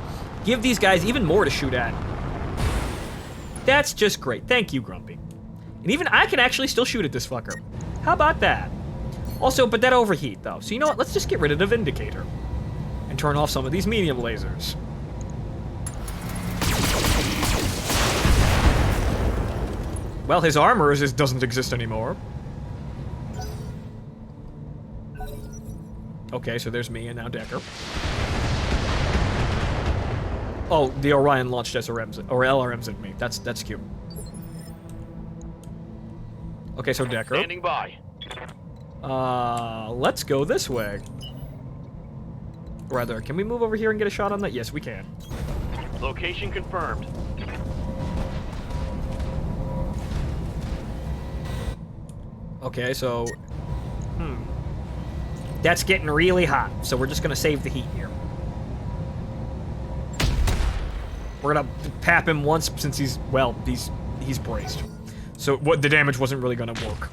give these guys even more to shoot at. That's just great. Thank you, Grumpy. And even I can actually still shoot at this fucker. How about that? Also, but that overheat, though. So you know what? Let's just get rid of the Vindicator. And turn off some of these medium lasers. Well, his armor doesn't exist anymore. Okay, so there's me and now Decker. Oh, the Orion launched SRMs or LRMs at me. That's cute. Okay, so Decker. Standing by. Let's go this way. Rather, can we move over here and get a shot on that? Yes, we can. Location confirmed. Okay, so... That's getting really hot, so we're just gonna save the heat here. We're gonna pap him once since he's braced. So what the damage wasn't really gonna work.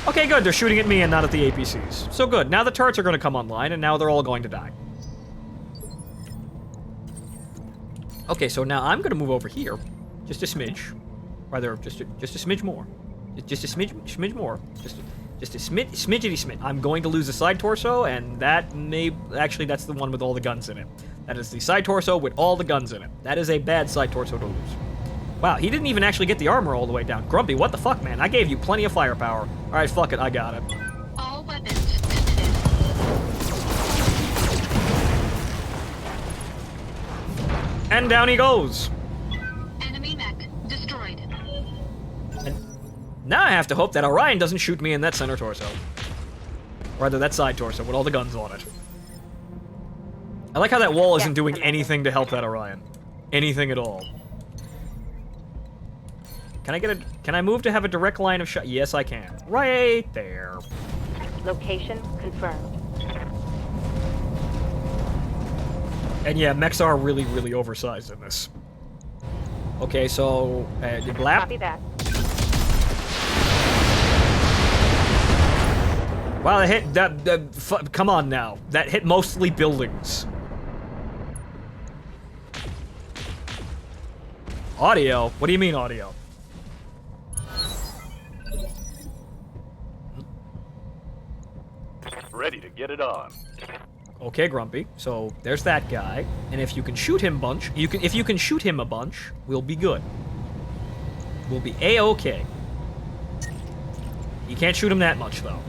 Okay, good, they're shooting at me and not at the APCs. So good, now the turrets are gonna come online and now they're all going to die. Okay, so now I'm gonna move over here. Just a smidge. Rather, just a smidge more. Just a smidge more. Just a smidgety smidge. I'm going to lose a side torso, and that may... Actually, that's the one with all the guns in it. That is the side torso with all the guns in it. That is a bad side torso to lose. Wow, he didn't even actually get the armor all the way down. Grumpy, what the fuck, man? I gave you plenty of firepower. Alright, fuck it, I got it. All weapons limited. And down he goes. Enemy mech destroyed. Now I have to hope that Orion doesn't shoot me in that center torso. Or rather, that side torso with all the guns on it. I like how that wall isn't doing anything to help that Orion. Anything at all. Can I move to have a direct line of shot? Yes, I can. Right there. Location confirmed. And yeah, mechs are really, really oversized in this. Okay, so, blap. Copy that. Wow, that hit, come on now. That hit mostly buildings. Audio? What do you mean audio? Ready to get it on. Okay, Grumpy. So there's that guy, and if you can shoot him if you can shoot him a bunch, we'll be good. We'll be A-okay. You can't shoot him that much though.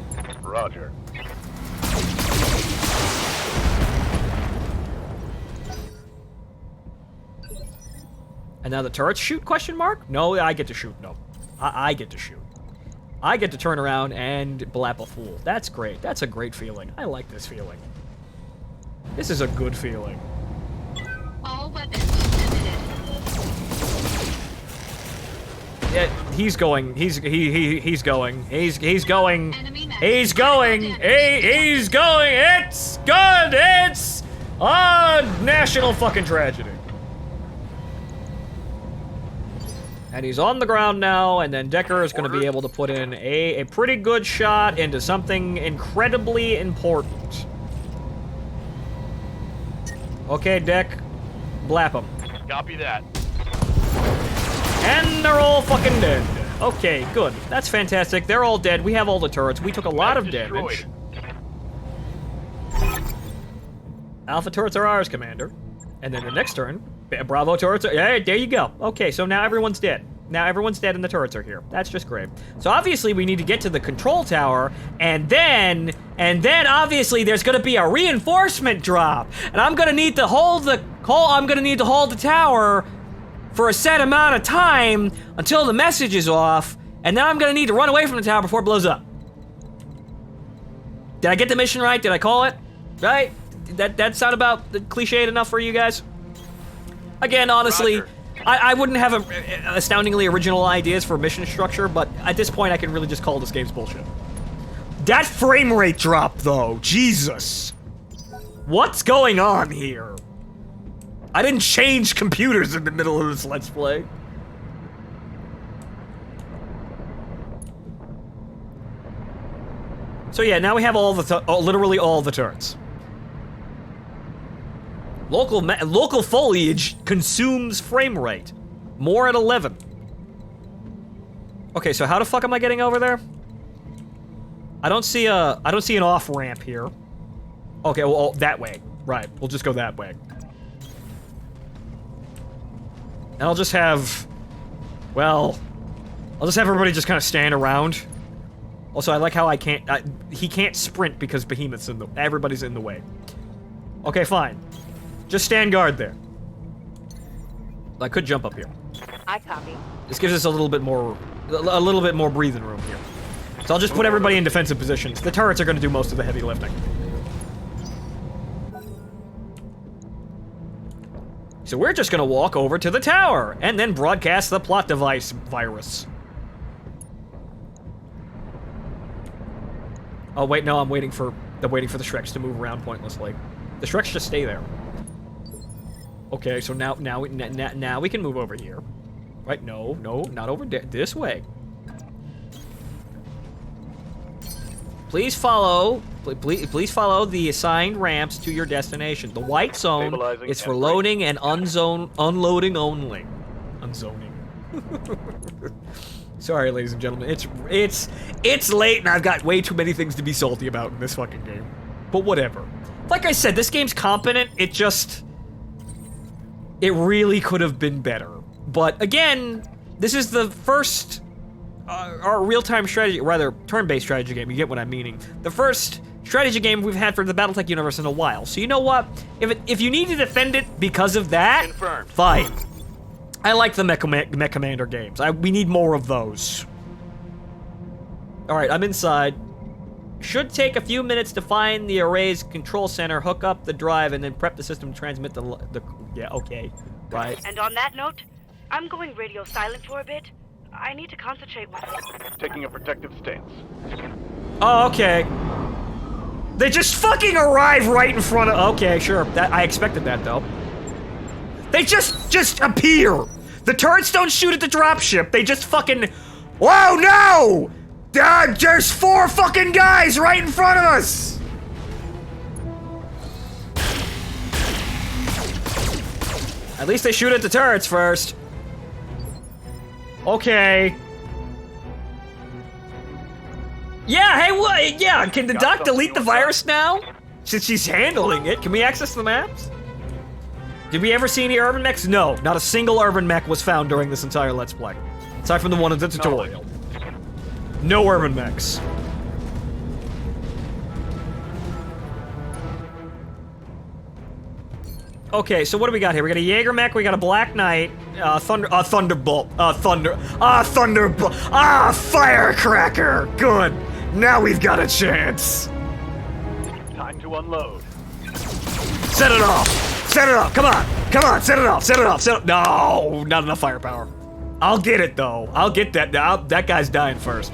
Roger. And now the turrets shoot, question mark? No, I get to shoot, no. I get to shoot. I get to turn around and blap a fool. That's great. That's a great feeling. I like this feeling. This is a good feeling. All weapons limited. Yeah, he's going. He's going. He's going. Enemy mech. He's going. He's going. It's good. It's a national fucking tragedy. And he's on the ground now, and then Decker is going to be able to put in a pretty good shot into something incredibly important. Okay, Deck. Blap him. Copy that. And they're all fucking dead. Okay, good. That's fantastic. They're all dead. We have all the turrets. We took a lot of damage. Alpha turrets are ours, Commander. And then the next turn, Bravo turrets are... Hey, there you go. Okay, so now everyone's dead. Now everyone's dead and the turrets are here. That's just great. So obviously we need to get to the control tower, and then obviously there's gonna be a reinforcement drop. And I'm gonna need to hold the tower for a set amount of time until the message is off, and then I'm gonna need to run away from the tower before it blows up. Did I get the mission right? Did I call it? Right? That sound about cliched enough for you guys? Again, honestly, I wouldn't have astoundingly original ideas for mission structure, but at this point I can really just call this game's bullshit. That frame rate drop, though, Jesus. What's going on here? I didn't change computers in the middle of this Let's Play. So yeah, now we have all the literally all the turrets. Local foliage consumes frame rate. More at 11. Okay, so how the fuck am I getting over there? I don't see an off ramp here. Okay, well, that way. Right, we'll just go that way. And I'll just have, well, I'll just have everybody just kind of stand around. Also, I like how he can't sprint because Behemoth's everybody's in the way. Okay, fine. Just stand guard there. I could jump up here. I copy. This gives us a little bit more breathing room here. So I'll just put everybody in defensive positions. The turrets are going to do most of the heavy lifting. So we're just going to walk over to the tower and then broadcast the plot device virus. Oh wait, no, I'm waiting for the Shreks to move around pointlessly. The Shreks just stay there. Okay, so now we can move over here. Right? No, not over there. This way. Please follow the assigned ramps to your destination. The white zone is for loading and unloading only. Unzoning. Sorry, ladies and gentlemen. It's late and I've got way too many things to be salty about in this fucking game. But whatever. Like I said, this game's competent. It really could have been better. But again, this is the first our real-time strategy, rather turn-based strategy game. You get what I'm meaning. The first strategy game we've had for the Battletech universe in a while. So you know what? If you need to defend it because of that, Confirmed. fine. I like the Mech Commander games. We need more of those. All right, I'm inside. Should take a few minutes to find the array's control center, hook up the drive, and then prep the system to transmit the yeah, okay, right. And on that note, I'm going radio silent for a bit. I need to concentrate with Taking a protective stance. Oh, okay. They just fucking arrive right in front of. Okay, sure. I expected that though. They just appear. The turrets don't shoot at the dropship. They just fucking. Whoa, no! There's 4 fucking guys right in front of us. At least they shoot at the turrets first. Okay. Yeah, hey, what? Yeah, can the doc delete the virus now? Since she's handling it, can we access the maps? Did we ever see any urban mechs? No, not a single urban mech was found during this entire Let's Play. Aside from the one in the tutorial. No urban mechs. Okay, so what do we got here? We got a Jaeger mech, we got a Black Knight, Thunderbolt, Thunderbolt, Firecracker! Good! Now we've got a chance! Time to unload. Set it off! Set it off! Come on! Come on! Set it off! Set it off! Set it. No! Not enough firepower. I'll get it, though. I'll get that. That guy's dying first.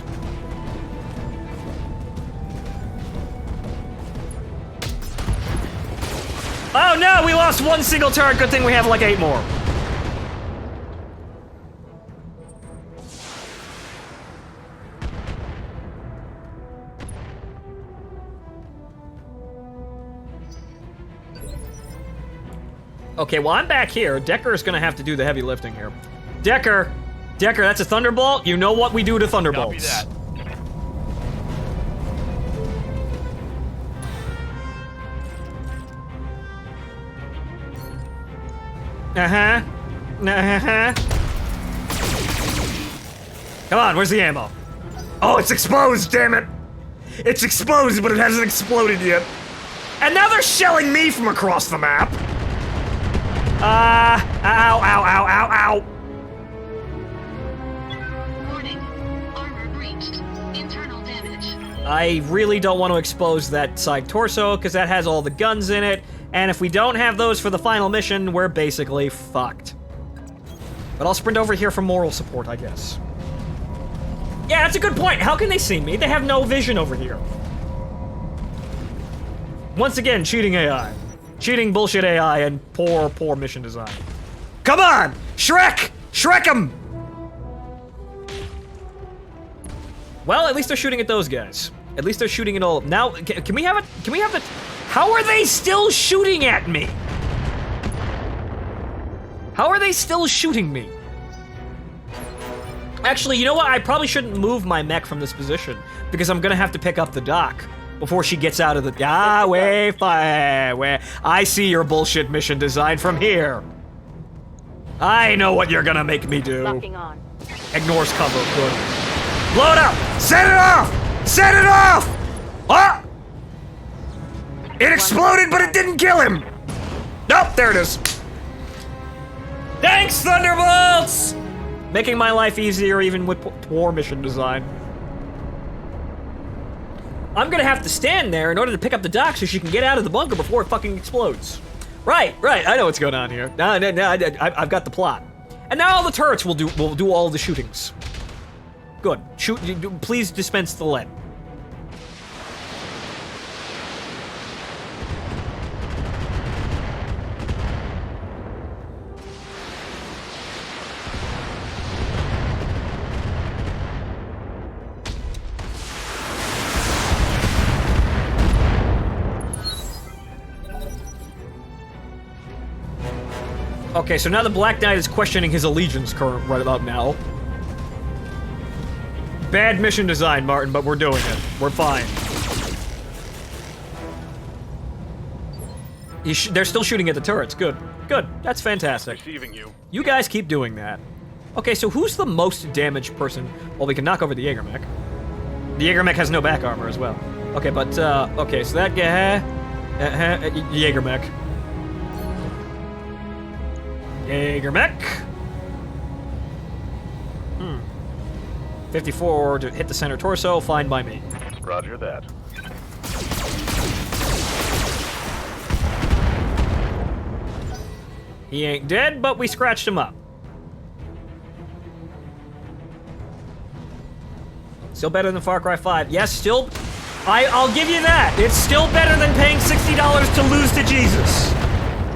Oh no, we lost 1 single turret. Good thing we have like 8 more. Okay, well I'm back here. Decker is gonna have to do the heavy lifting here. Decker, that's a Thunderbolt. You know what we do to Thunderbolts. Copy that. Come on, where's the ammo? Oh, it's exposed, damn it! It's exposed, but it hasn't exploded yet. And now they're shelling me from across the map. Ow, ow, ow, ow, ow. Warning. Armor breached. Internal damage. I really don't want to expose that side torso, because that has all the guns in it. And if we don't have those for the final mission, we're basically fucked. But I'll sprint over here for moral support, I guess. Yeah, that's a good point. How can they see me? They have no vision over here. Once again, cheating AI. Cheating bullshit AI and poor mission design. Come on! Shrek! Shrek 'em! Well, at least they're shooting at those guys. At least they're shooting at all. Now, can we have it? Can we have the... How are they still shooting at me? How are they still shooting me? Actually, you know what? I probably shouldn't move my mech from this position because I'm gonna have to pick up the dock before she gets out of the. Where I see your bullshit mission design from here. I know what you're gonna make me do. Locking on. Ignores cover. Good. Blow it up. Set it off. Set it off. Ah! It exploded, but it didn't kill him. Nope. There it is. Thanks, Thunderbolts. Making my life easier even with poor mission design. I'm gonna have to stand there in order to pick up the dock so she can get out of the bunker before it fucking explodes. Right, I know what's going on here. I've got the plot. And now all the turrets will do all the shootings. Good. Shoot. Please dispense the lead. Okay, so now the Black Knight is questioning his allegiance right about now. Bad mission design, Martin, but we're doing it. We're fine. They're still shooting at the turrets. Good. Good. That's fantastic. Receiving you. You guys keep doing that. Okay, so who's the most damaged person? Well, we can knock over the Jägermech. The Jägermech has no back armor as well. Okay, but, okay, so that guy... Jägermech. Jägermech. 54 to hit the center torso, fine by me. Roger that. He ain't dead, but we scratched him up. Still better than Far Cry 5. Yes, still... I'll give you that. It's still better than paying $60 to lose to Jesus.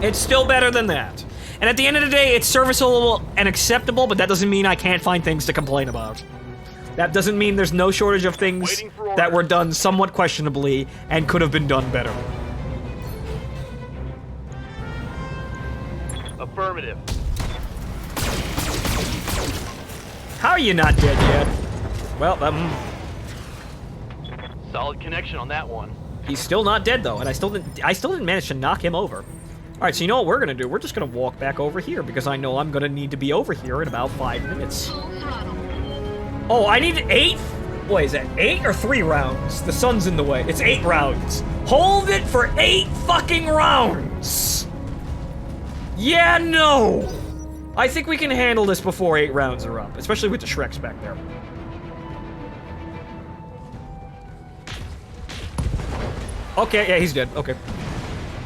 It's still better than that. And at the end of the day, it's serviceable and acceptable, but that doesn't mean I can't find things to complain about. That doesn't mean there's no shortage of things that were done somewhat questionably and could have been done better. Affirmative. How are you not dead yet? Well, Solid connection on that one. he's still not dead though, and I still didn't manage to knock him over. All right, so you know what we're gonna do? We're just gonna walk back over here because I know I'm gonna need to be over here in about 5 minutes. Oh, I need 8? What is that, 8 or 3 rounds? The sun's in the way. It's 8 rounds. Hold it for 8 fucking rounds! Yeah, no! I think we can handle this before 8 rounds are up, especially with the Shreks back there. Okay, yeah, he's dead. Okay.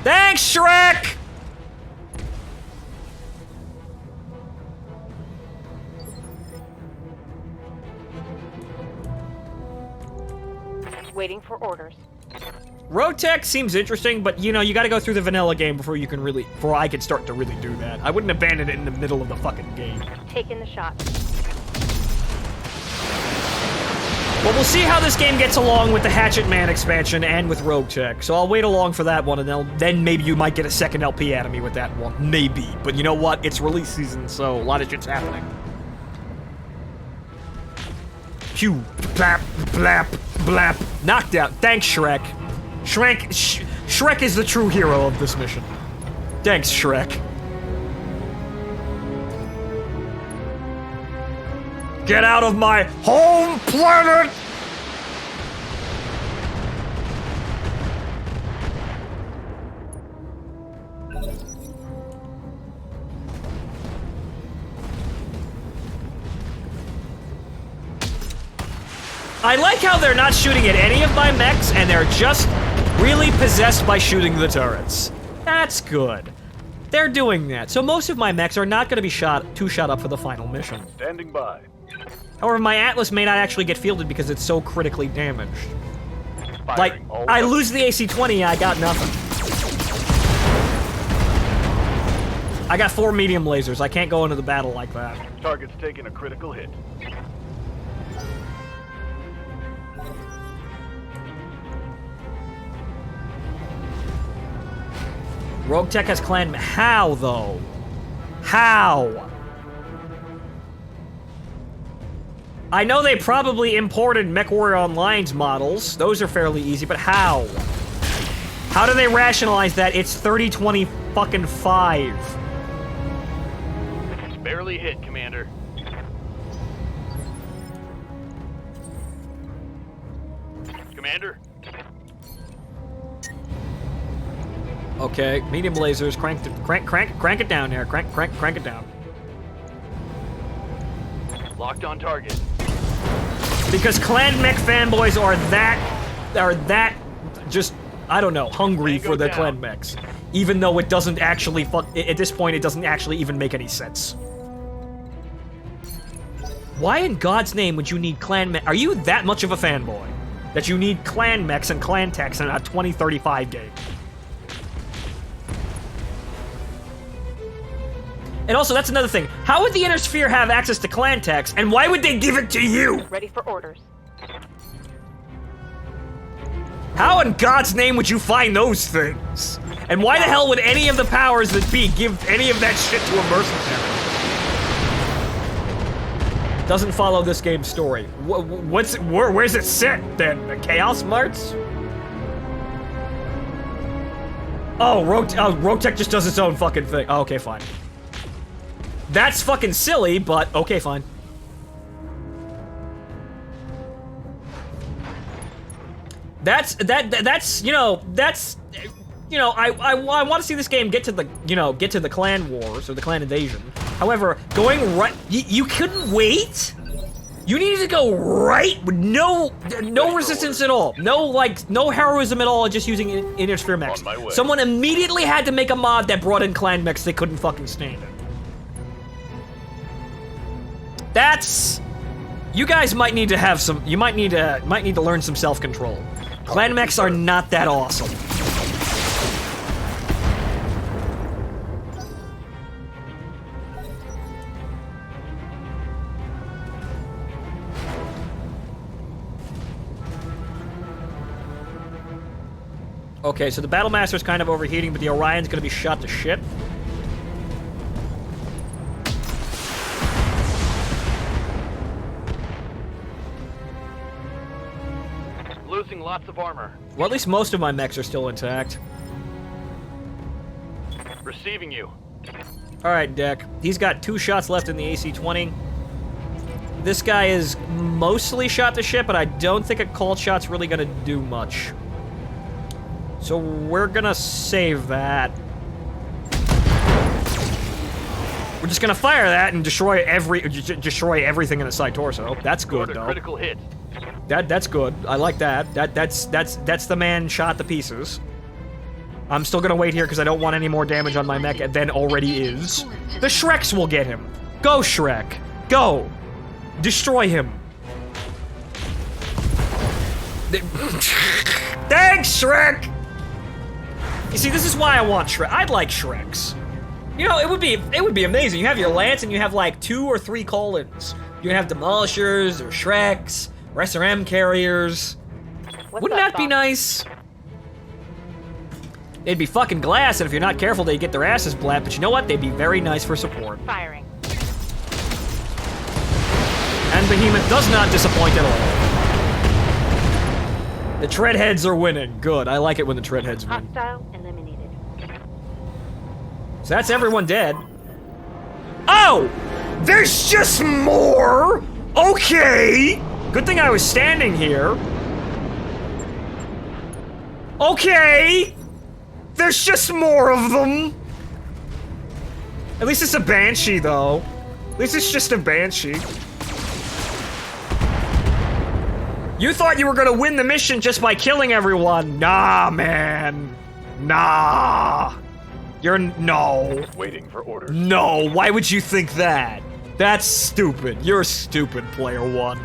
Thanks, Shrek! Waiting for orders. Road Tech seems interesting, but you know, you gotta go through the vanilla game before I can start to really do that. I wouldn't abandon it in the middle of the fucking game. Taking the shot. Well, we'll see how this game gets along with the Hatchet Man expansion and with Rogue Tech. So I'll wait along for that one, and then maybe you might get a second LP out of me with that one. Maybe. But you know what? It's release season, so a lot of shit's happening. Pew, blap, blap, blap. Knocked out. Thanks, Shrek. Shrek is the true hero of this mission. Thanks, Shrek. Get out of my home planet! I like how they're not shooting at any of my mechs, and they're just really possessed by shooting the turrets. That's good. They're doing that, so most of my mechs are not going to be shot up for the final mission. Standing by. However, my Atlas may not actually get fielded because it's so critically damaged. Firing. Like, I lose the AC-20, I got nothing. I got 4 medium lasers. I can't go into the battle like that. Target's taking a critical hit. Rogue Tech has clan... How, though? How? I know they probably imported MechWarrior Online's models. Those are fairly easy, but how? How do they rationalize that it's 30-20 fucking 5? Barely hit, Commander. Commander? Okay, medium lasers, crank it down there. Crank it down. Locked on target. Because Clan Mech fanboys are that just, I don't know, hungry for the Clan Mechs. Even though it doesn't actually at this point it doesn't actually even make any sense. Why in God's name would you need Clan Mech? Are you that much of a fanboy that you need Clan Mechs and Clan Techs in a 2035 game? And also, that's another thing. How would the Inner Sphere have access to Clan Techs, and why would they give it to you? Ready for orders. How in God's name would you find those things? And why the hell would any of the powers that be give any of that shit to a mercenary? Doesn't follow this game's story. Where's it set, then? The Chaos Marts? Oh, Rogue Tech just does its own fucking thing. Oh, okay, fine. That's fucking silly, but okay, fine. I want to see this game get to the clan wars or the clan invasion. However, going right, you couldn't wait. You needed to go right with no resistance at all, no heroism at all, just using Inner Sphere mechs. Someone immediately had to make a mod that brought in clan mechs they couldn't fucking stand it. You guys might need to have some. You might need to learn some self-control. Clan mechs are not that awesome. Okay, so the Battlemaster's kind of overheating, but the Orion's gonna be shot to shit. Losing lots of armor. Well, at least most of my mechs are still intact. Receiving you. Alright, Deck. He's got 2 shots left in the AC-20. This guy is mostly shot to shit, but I don't think a cold shot's really gonna do much. So we're gonna save that. We're just gonna fire that and destroy everything in the side torso. That's good, though. Critical hit. That's good. I like that. That's the man shot to pieces. I'm still gonna wait here because I don't want any more damage on my mech than already is. The Shreks will get him. Go, Shrek. Go. Destroy him. Thanks, Shrek! You see, this is why I want Shrek. I'd like Shreks. You know, it would be amazing. You have your Lance and you have like 2 or 3 call-ins. You can have Demolishers or Shreks or SRM carriers. Wouldn't that be nice? They'd be fucking glass, and if you're not careful, they'd get their asses blapped, but you know what? They'd be very nice for support. Firing. And Behemoth does not disappoint at all. The Treadheads are winning. Good. I like it when the Treadheads win. Hostile eliminated. So that's everyone dead. Oh! There's just more! Okay! Good thing I was standing here. Okay! There's just more of them! At least it's a Banshee, though. At least it's just a Banshee. You thought you were gonna win the mission just by killing everyone. Nah, man. Nah. No. Waiting for orders. No, why would you think that? That's stupid. You're stupid, player 1.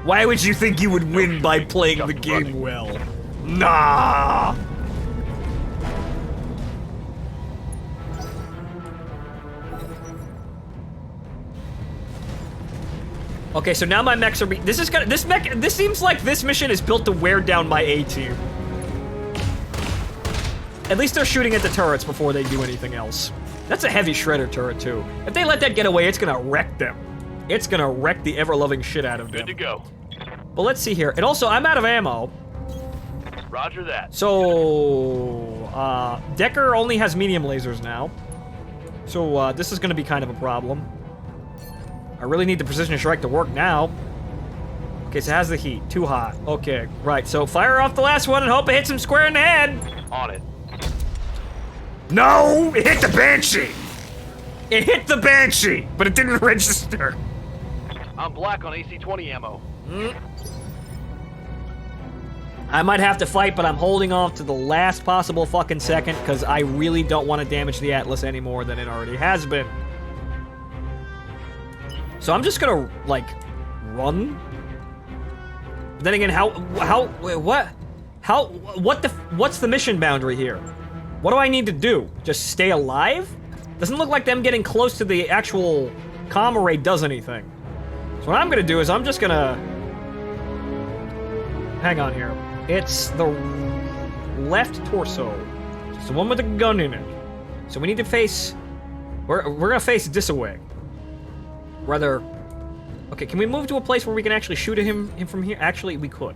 Why would you think you would win by playing the game well? Nah. Okay, so now my mechs are this seems like this mission is built to wear down my A-team. At least they're shooting at the turrets before they do anything else. That's a heavy shredder turret, too. If they let that get away, it's gonna wreck them. It's gonna wreck the ever-loving shit out of them. Good to go. But let's see here. And also, I'm out of ammo. Roger that. So, Decker only has medium lasers now. So, this is gonna be kind of a problem. I really need the precision strike to work now. Okay, so it has the heat. Too hot. Okay, right. So, fire off the last one and hope it hits him square in the head. On it. No! It hit the Banshee! It hit the Banshee, but it didn't register. I'm black on AC-20 ammo. I might have to fight, but I'm holding off to the last possible fucking second because I really don't want to damage the Atlas any more than it already has been. So I'm just gonna, like, run. But then again, what's the mission boundary here? What do I need to do? Just stay alive? Doesn't look like them getting close to the actual comm array does anything. So what I'm gonna do is I'm just gonna... Hang on here. It's the left torso. It's the one with the gun in it. So we need to face... We're gonna face this away. Rather... Okay, can we move to a place where we can actually shoot at him from here? Actually, we could.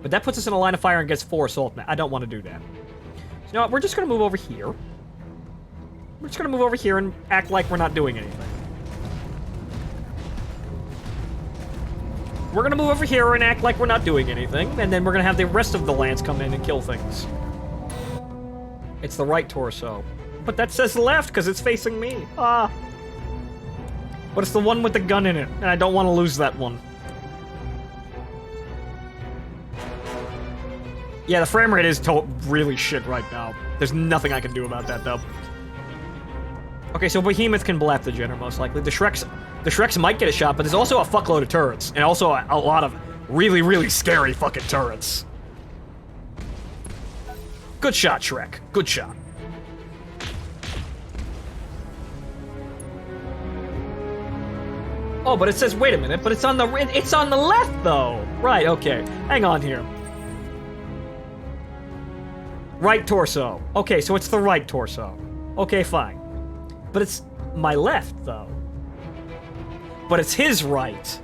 But that puts us in a line of fire and gets 4 assault. I don't want to do that. So, you know what? We're just gonna move over here. We're just gonna move over here and act like we're not doing anything. We're gonna move over here and act like we're not doing anything, and then we're gonna have the rest of the Lance come in and kill things. It's the right torso. But that says left, because it's facing me. Ah. But it's the one with the gun in it, and I don't want to lose that one. Yeah, the frame rate is really shit right now. There's nothing I can do about that, though. Okay, so Behemoth can blap the Jenner, most likely. The Shreks might get a shot, but there's also a fuckload of turrets. And also a lot of really, really scary fucking turrets. Good shot, Shrek. Good shot. Oh, but it says, wait a minute, but it's on the left, though. Right, okay. Hang on here. Right torso. Okay, so it's the right torso. Okay, fine. But it's my left, though. But it's his right.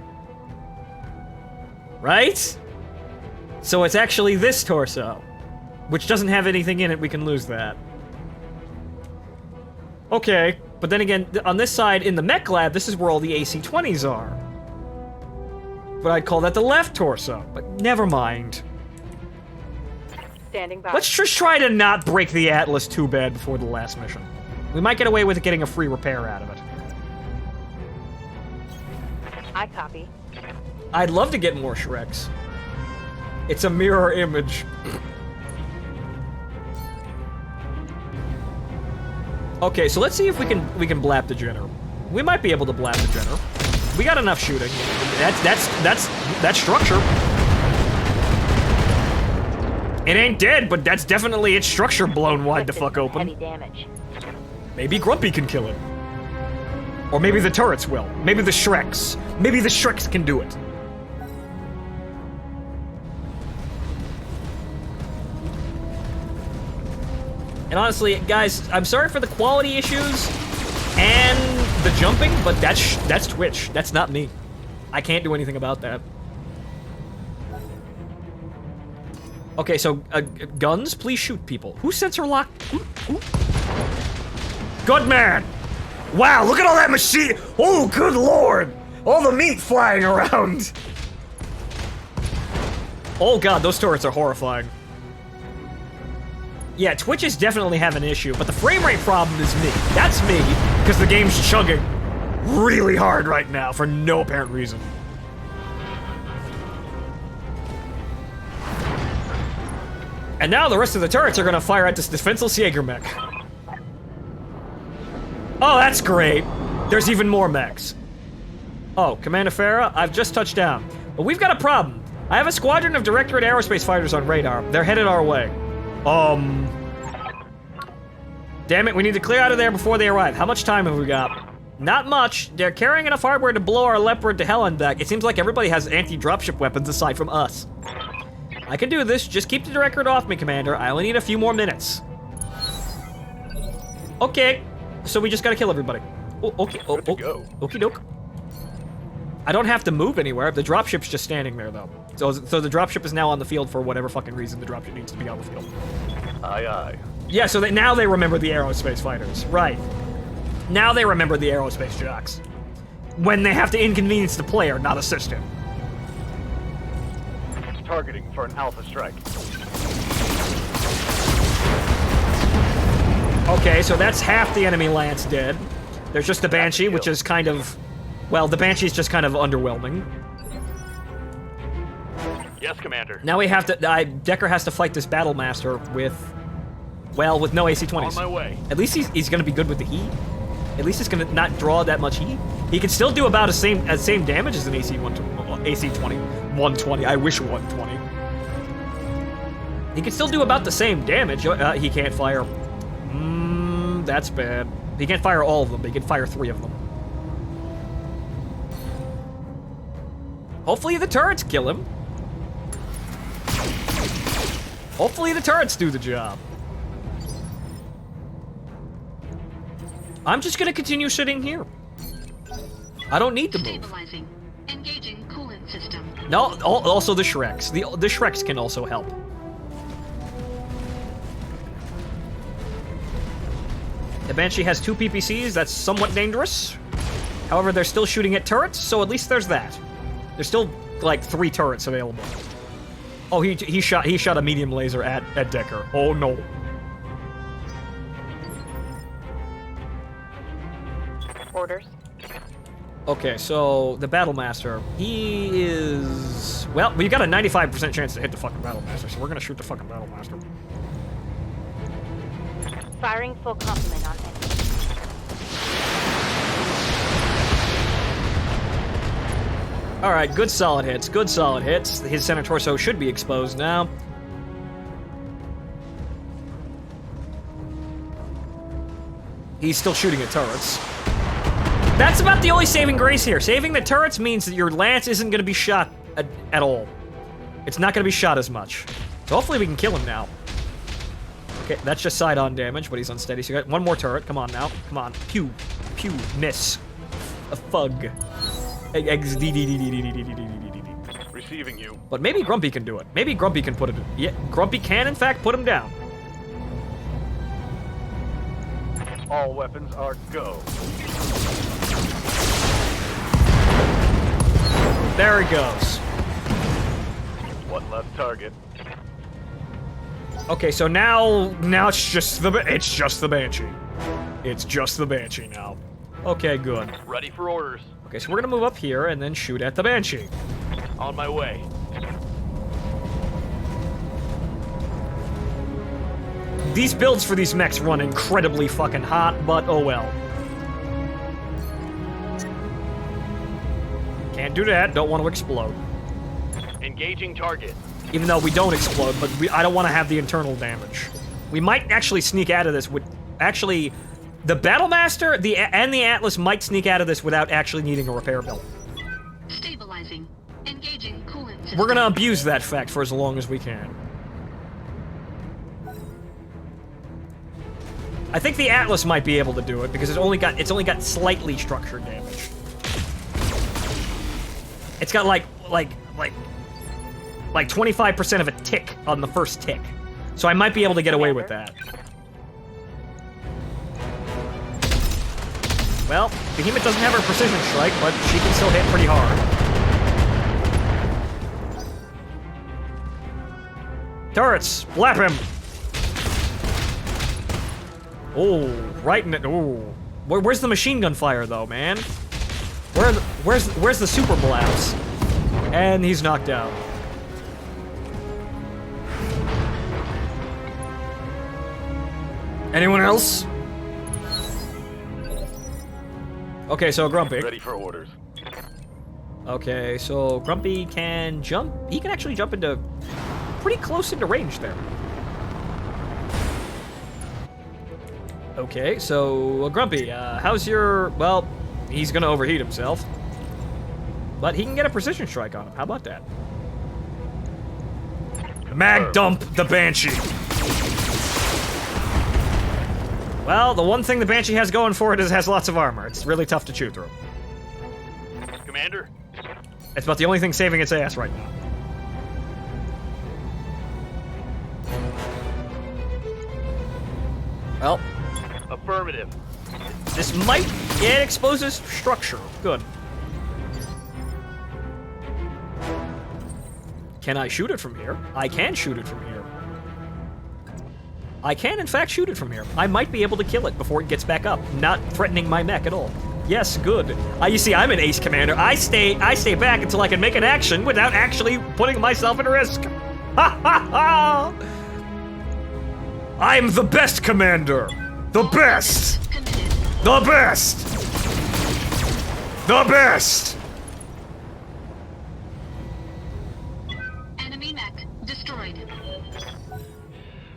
Right? So it's actually this torso. Which doesn't have anything in it, we can lose that. Okay, but then again, on this side, in the mech lab, this is where all the AC-20s are. But I'd call that the left torso. But never mind. Standing by. Let's just try to not break the Atlas too bad before the last mission. We might get away with getting a free repair out of it. I copy. I'd love to get more Shreks. It's a mirror image. Okay, so let's see if we can blap the Jenner. We might be able to blap the Jenner. We got enough shooting. That's structure. It ain't dead, but that's definitely its structure blown wide the fuck open. Heavy damage. Maybe Grumpy can kill it. Or maybe the turrets will. Maybe the Shreks. Maybe the Shreks can do it. And honestly, guys, I'm sorry for the quality issues and the jumping, but that's Twitch. That's not me. I can't do anything about that. Okay, so guns, please shoot people. Who sensor lock? Who? Good man. Wow, look at all that machine. Oh, good lord. All the meat flying around. Oh god, those turrets are horrifying. Yeah, Twitch is definitely having an issue, but the frame rate problem is me. That's me, because the game's chugging really hard right now for no apparent reason. And now the rest of the turrets are gonna fire at this defenseless Jaeger mech. Oh, that's great. There's even more mechs. Oh, Commander Farah, I've just touched down. But we've got a problem. I have a squadron of Directorate Aerospace fighters on radar. They're headed our way. Damn it, we need to clear out of there before they arrive. How much time have we got? Not much. They're carrying enough hardware to blow our Leopard to hell and back. It seems like everybody has anti-dropship weapons aside from us. I can do this. Just keep the Directorate off me, Commander. I only need a few more minutes. Okay. So we just gotta kill everybody. Oh, okay. Oh, okie doke. I don't have to move anywhere. The dropship's just standing there, though. So the dropship is now on the field for whatever fucking reason the dropship needs to be on the field. Aye, aye. Yeah, so now they remember the aerospace fighters. Right. Now they remember the aerospace jocks. When they have to inconvenience the player, not assist him. Targeting for an alpha strike. Okay, so that's half the enemy lance dead. There's just the Banshee, which is kind of... Well, the Banshee's just kind of underwhelming. Yes, Commander. Now we have to... Decker has to fight this Battlemaster with... Well, with no AC-20s. On my way. At least he's going to be good with the heat. At least it's going to not draw that much heat. He can still do about the same damage as an AC-20. 120. I wish 120. He can still do about the same damage. He can't fire. That's bad. He can't fire all of them, but he can fire 3 of them. Hopefully the turrets kill him. Hopefully the turrets do the job. I'm just gonna continue sitting here. I don't need to move. Stabilizing. Engaging coolant system. No, also the Shreks. The Shreks can also help. The Banshee has 2 PPCs, that's somewhat dangerous. However, they're still shooting at turrets, so at least there's that. There's still, like, 3 turrets available. Oh, he shot a medium laser at Decker. Oh, no. Orders. Okay, so the Battlemaster, he is... Well, you got a 95% chance to hit the fucking Battlemaster, so we're gonna shoot the fucking Battlemaster. Firing full complement on enemy. Alright, good solid hits, good solid hits. His center torso should be exposed now. He's still shooting at turrets. That's about the only saving grace here. Saving the turrets means that your lance isn't going to be shot at all. It's not going to be shot as much. So hopefully we can kill him now. Okay, that's just side-on damage, but he's unsteady. So you got 1 more turret. Come on now. Come on. Pew. Pew. Miss. A fug. Receiving you. But maybe Grumpy can do it. Maybe Grumpy can put it... Yeah, Grumpy can, in fact, put him down. All weapons are go. There he goes. 1 left target. Okay, so now it's just the Banshee. It's just the Banshee now. Okay, good. Ready for orders. Okay, so we're gonna move up here and then shoot at the Banshee. On my way. These builds for these mechs run incredibly fucking hot, but oh well. Can't do that, don't want to explode. Engaging target. Even though we don't explode, but I don't want to have the internal damage. We might actually sneak out of this with... Actually, the Battlemaster and the Atlas might sneak out of this without actually needing a repair bill. Stabilizing. Engaging coolant system. We're gonna abuse that fact for as long as we can. I think the Atlas might be able to do it because it's only got slightly structured damage. It's got like 25% of a tick on the first tick. So I might be able to get away with that. Well, Behemoth doesn't have her precision strike, but she can still hit pretty hard. Turrets, blap him! Oh, right in it. Oh, where's the machine gun fire though, man? Where's the super blasts? And he's knocked out. Anyone else? Okay, so Grumpy. Ready for orders. Okay, so Grumpy can jump. He can actually jump into pretty close into range there. Okay, so Grumpy, how's your... Well, he's gonna overheat himself. But he can get a precision strike on him. How about that? Mag dump the Banshee. Well, the one thing the Banshee has going for it is it has lots of armor. It's really tough to chew through. Commander? It's about the only thing saving its ass right now. Well. Affirmative. This might get exposes structure. Good. Can I shoot it from here? I can shoot it from here. I can, in fact, shoot it from here. I might be able to kill it before it gets back up, not threatening my mech at all. Yes, good. You see, I'm an ace commander. I stay back until I can make an action without actually putting myself at risk. Ha ha ha! I'm the best commander. The best. The best. The best. Enemy mech destroyed.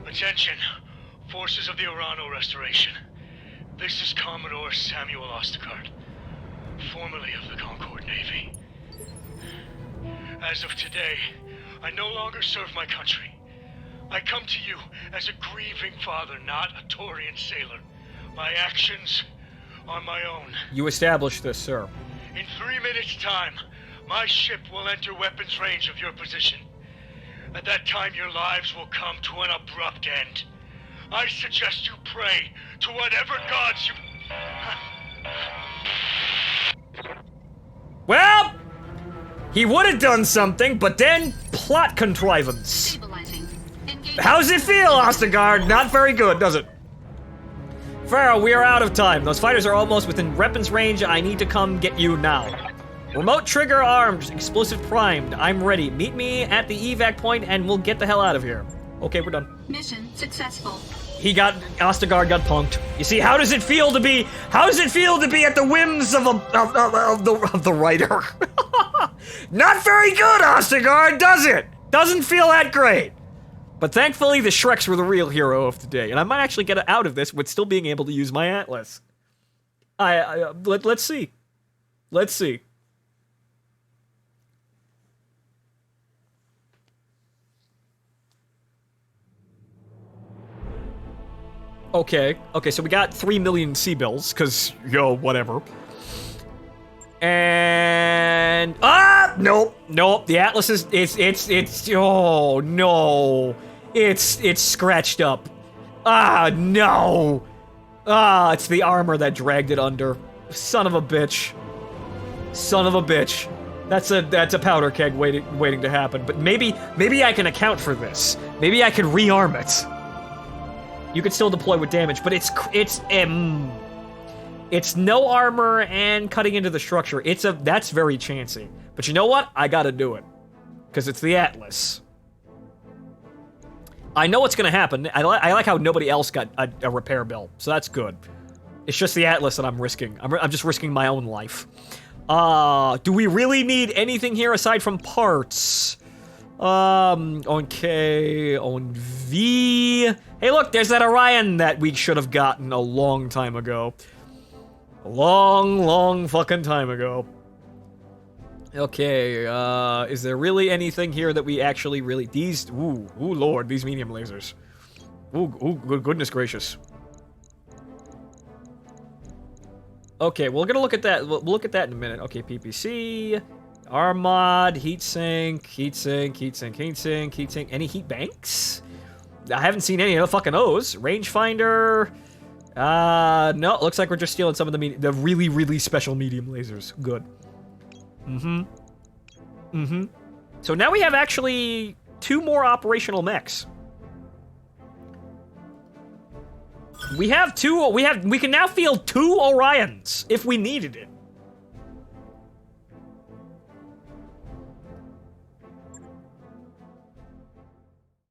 Attention, forces of the Orano Restoration. This is Commodore Samuel Ostergaard, formerly of the Concord Navy. As of today, I no longer serve my country. I come to you as a grieving father, not a Taurian sailor. My actions are my own. You established this, sir. In 3 minutes' time, my ship will enter weapons range of your position. At that time, your lives will come to an abrupt end. I suggest you pray to whatever gods you... Well, he would have done something, but then plot contrivance. Stabilizing. Engaging. How's it feel, Ostergaard? Not very good, does it? Pharaoh, we are out of time. Those fighters are almost within weapons range. I need to come get you now. Remote trigger armed, explosive primed. I'm ready. Meet me at the evac point and we'll get the hell out of here. Okay, we're done. Mission successful. Ostergaard got punked. You see, how does it feel to be at the whims of the writer? Not very good, Ostergaard, does it? Doesn't feel that great. But thankfully, the Shreks were the real hero of the day, and I might actually get out of this with still being able to use my Atlas. Let's see. Let's see. Okay, so we got 3 million C-bills, because, whatever. And... Nope, the Atlas is, oh, no. It's scratched up. No. It's the armor that dragged it under. Son of a bitch. That's a powder keg waiting to happen, but maybe I can account for this. Maybe I can rearm it. You can still deploy with damage, but it's no armor and cutting into the structure. That's very chancy. But you know what? I gotta do it. Because it's the Atlas. I know what's gonna happen. I like how nobody else got a repair bill, so that's good. It's just the Atlas that I'm risking. I'm just risking my own life. Do we really need anything here aside from parts? Okay, on V. Hey, look, there's that Orion that we should have gotten a long time ago. A long fucking time ago. Okay, is there really anything here that we actually really... These... Ooh, lord, these medium lasers. Ooh, goodness gracious. Okay, we're gonna look at that. We'll look at that in a minute. Okay, PPC... Armod, heatsink. Any heat banks? I haven't seen any of the fucking O's. Rangefinder. No, it looks like we're just stealing some of the really, really special medium lasers. Good. So now we have actually 2 more operational mechs. We can now field 2 Orions if we needed it.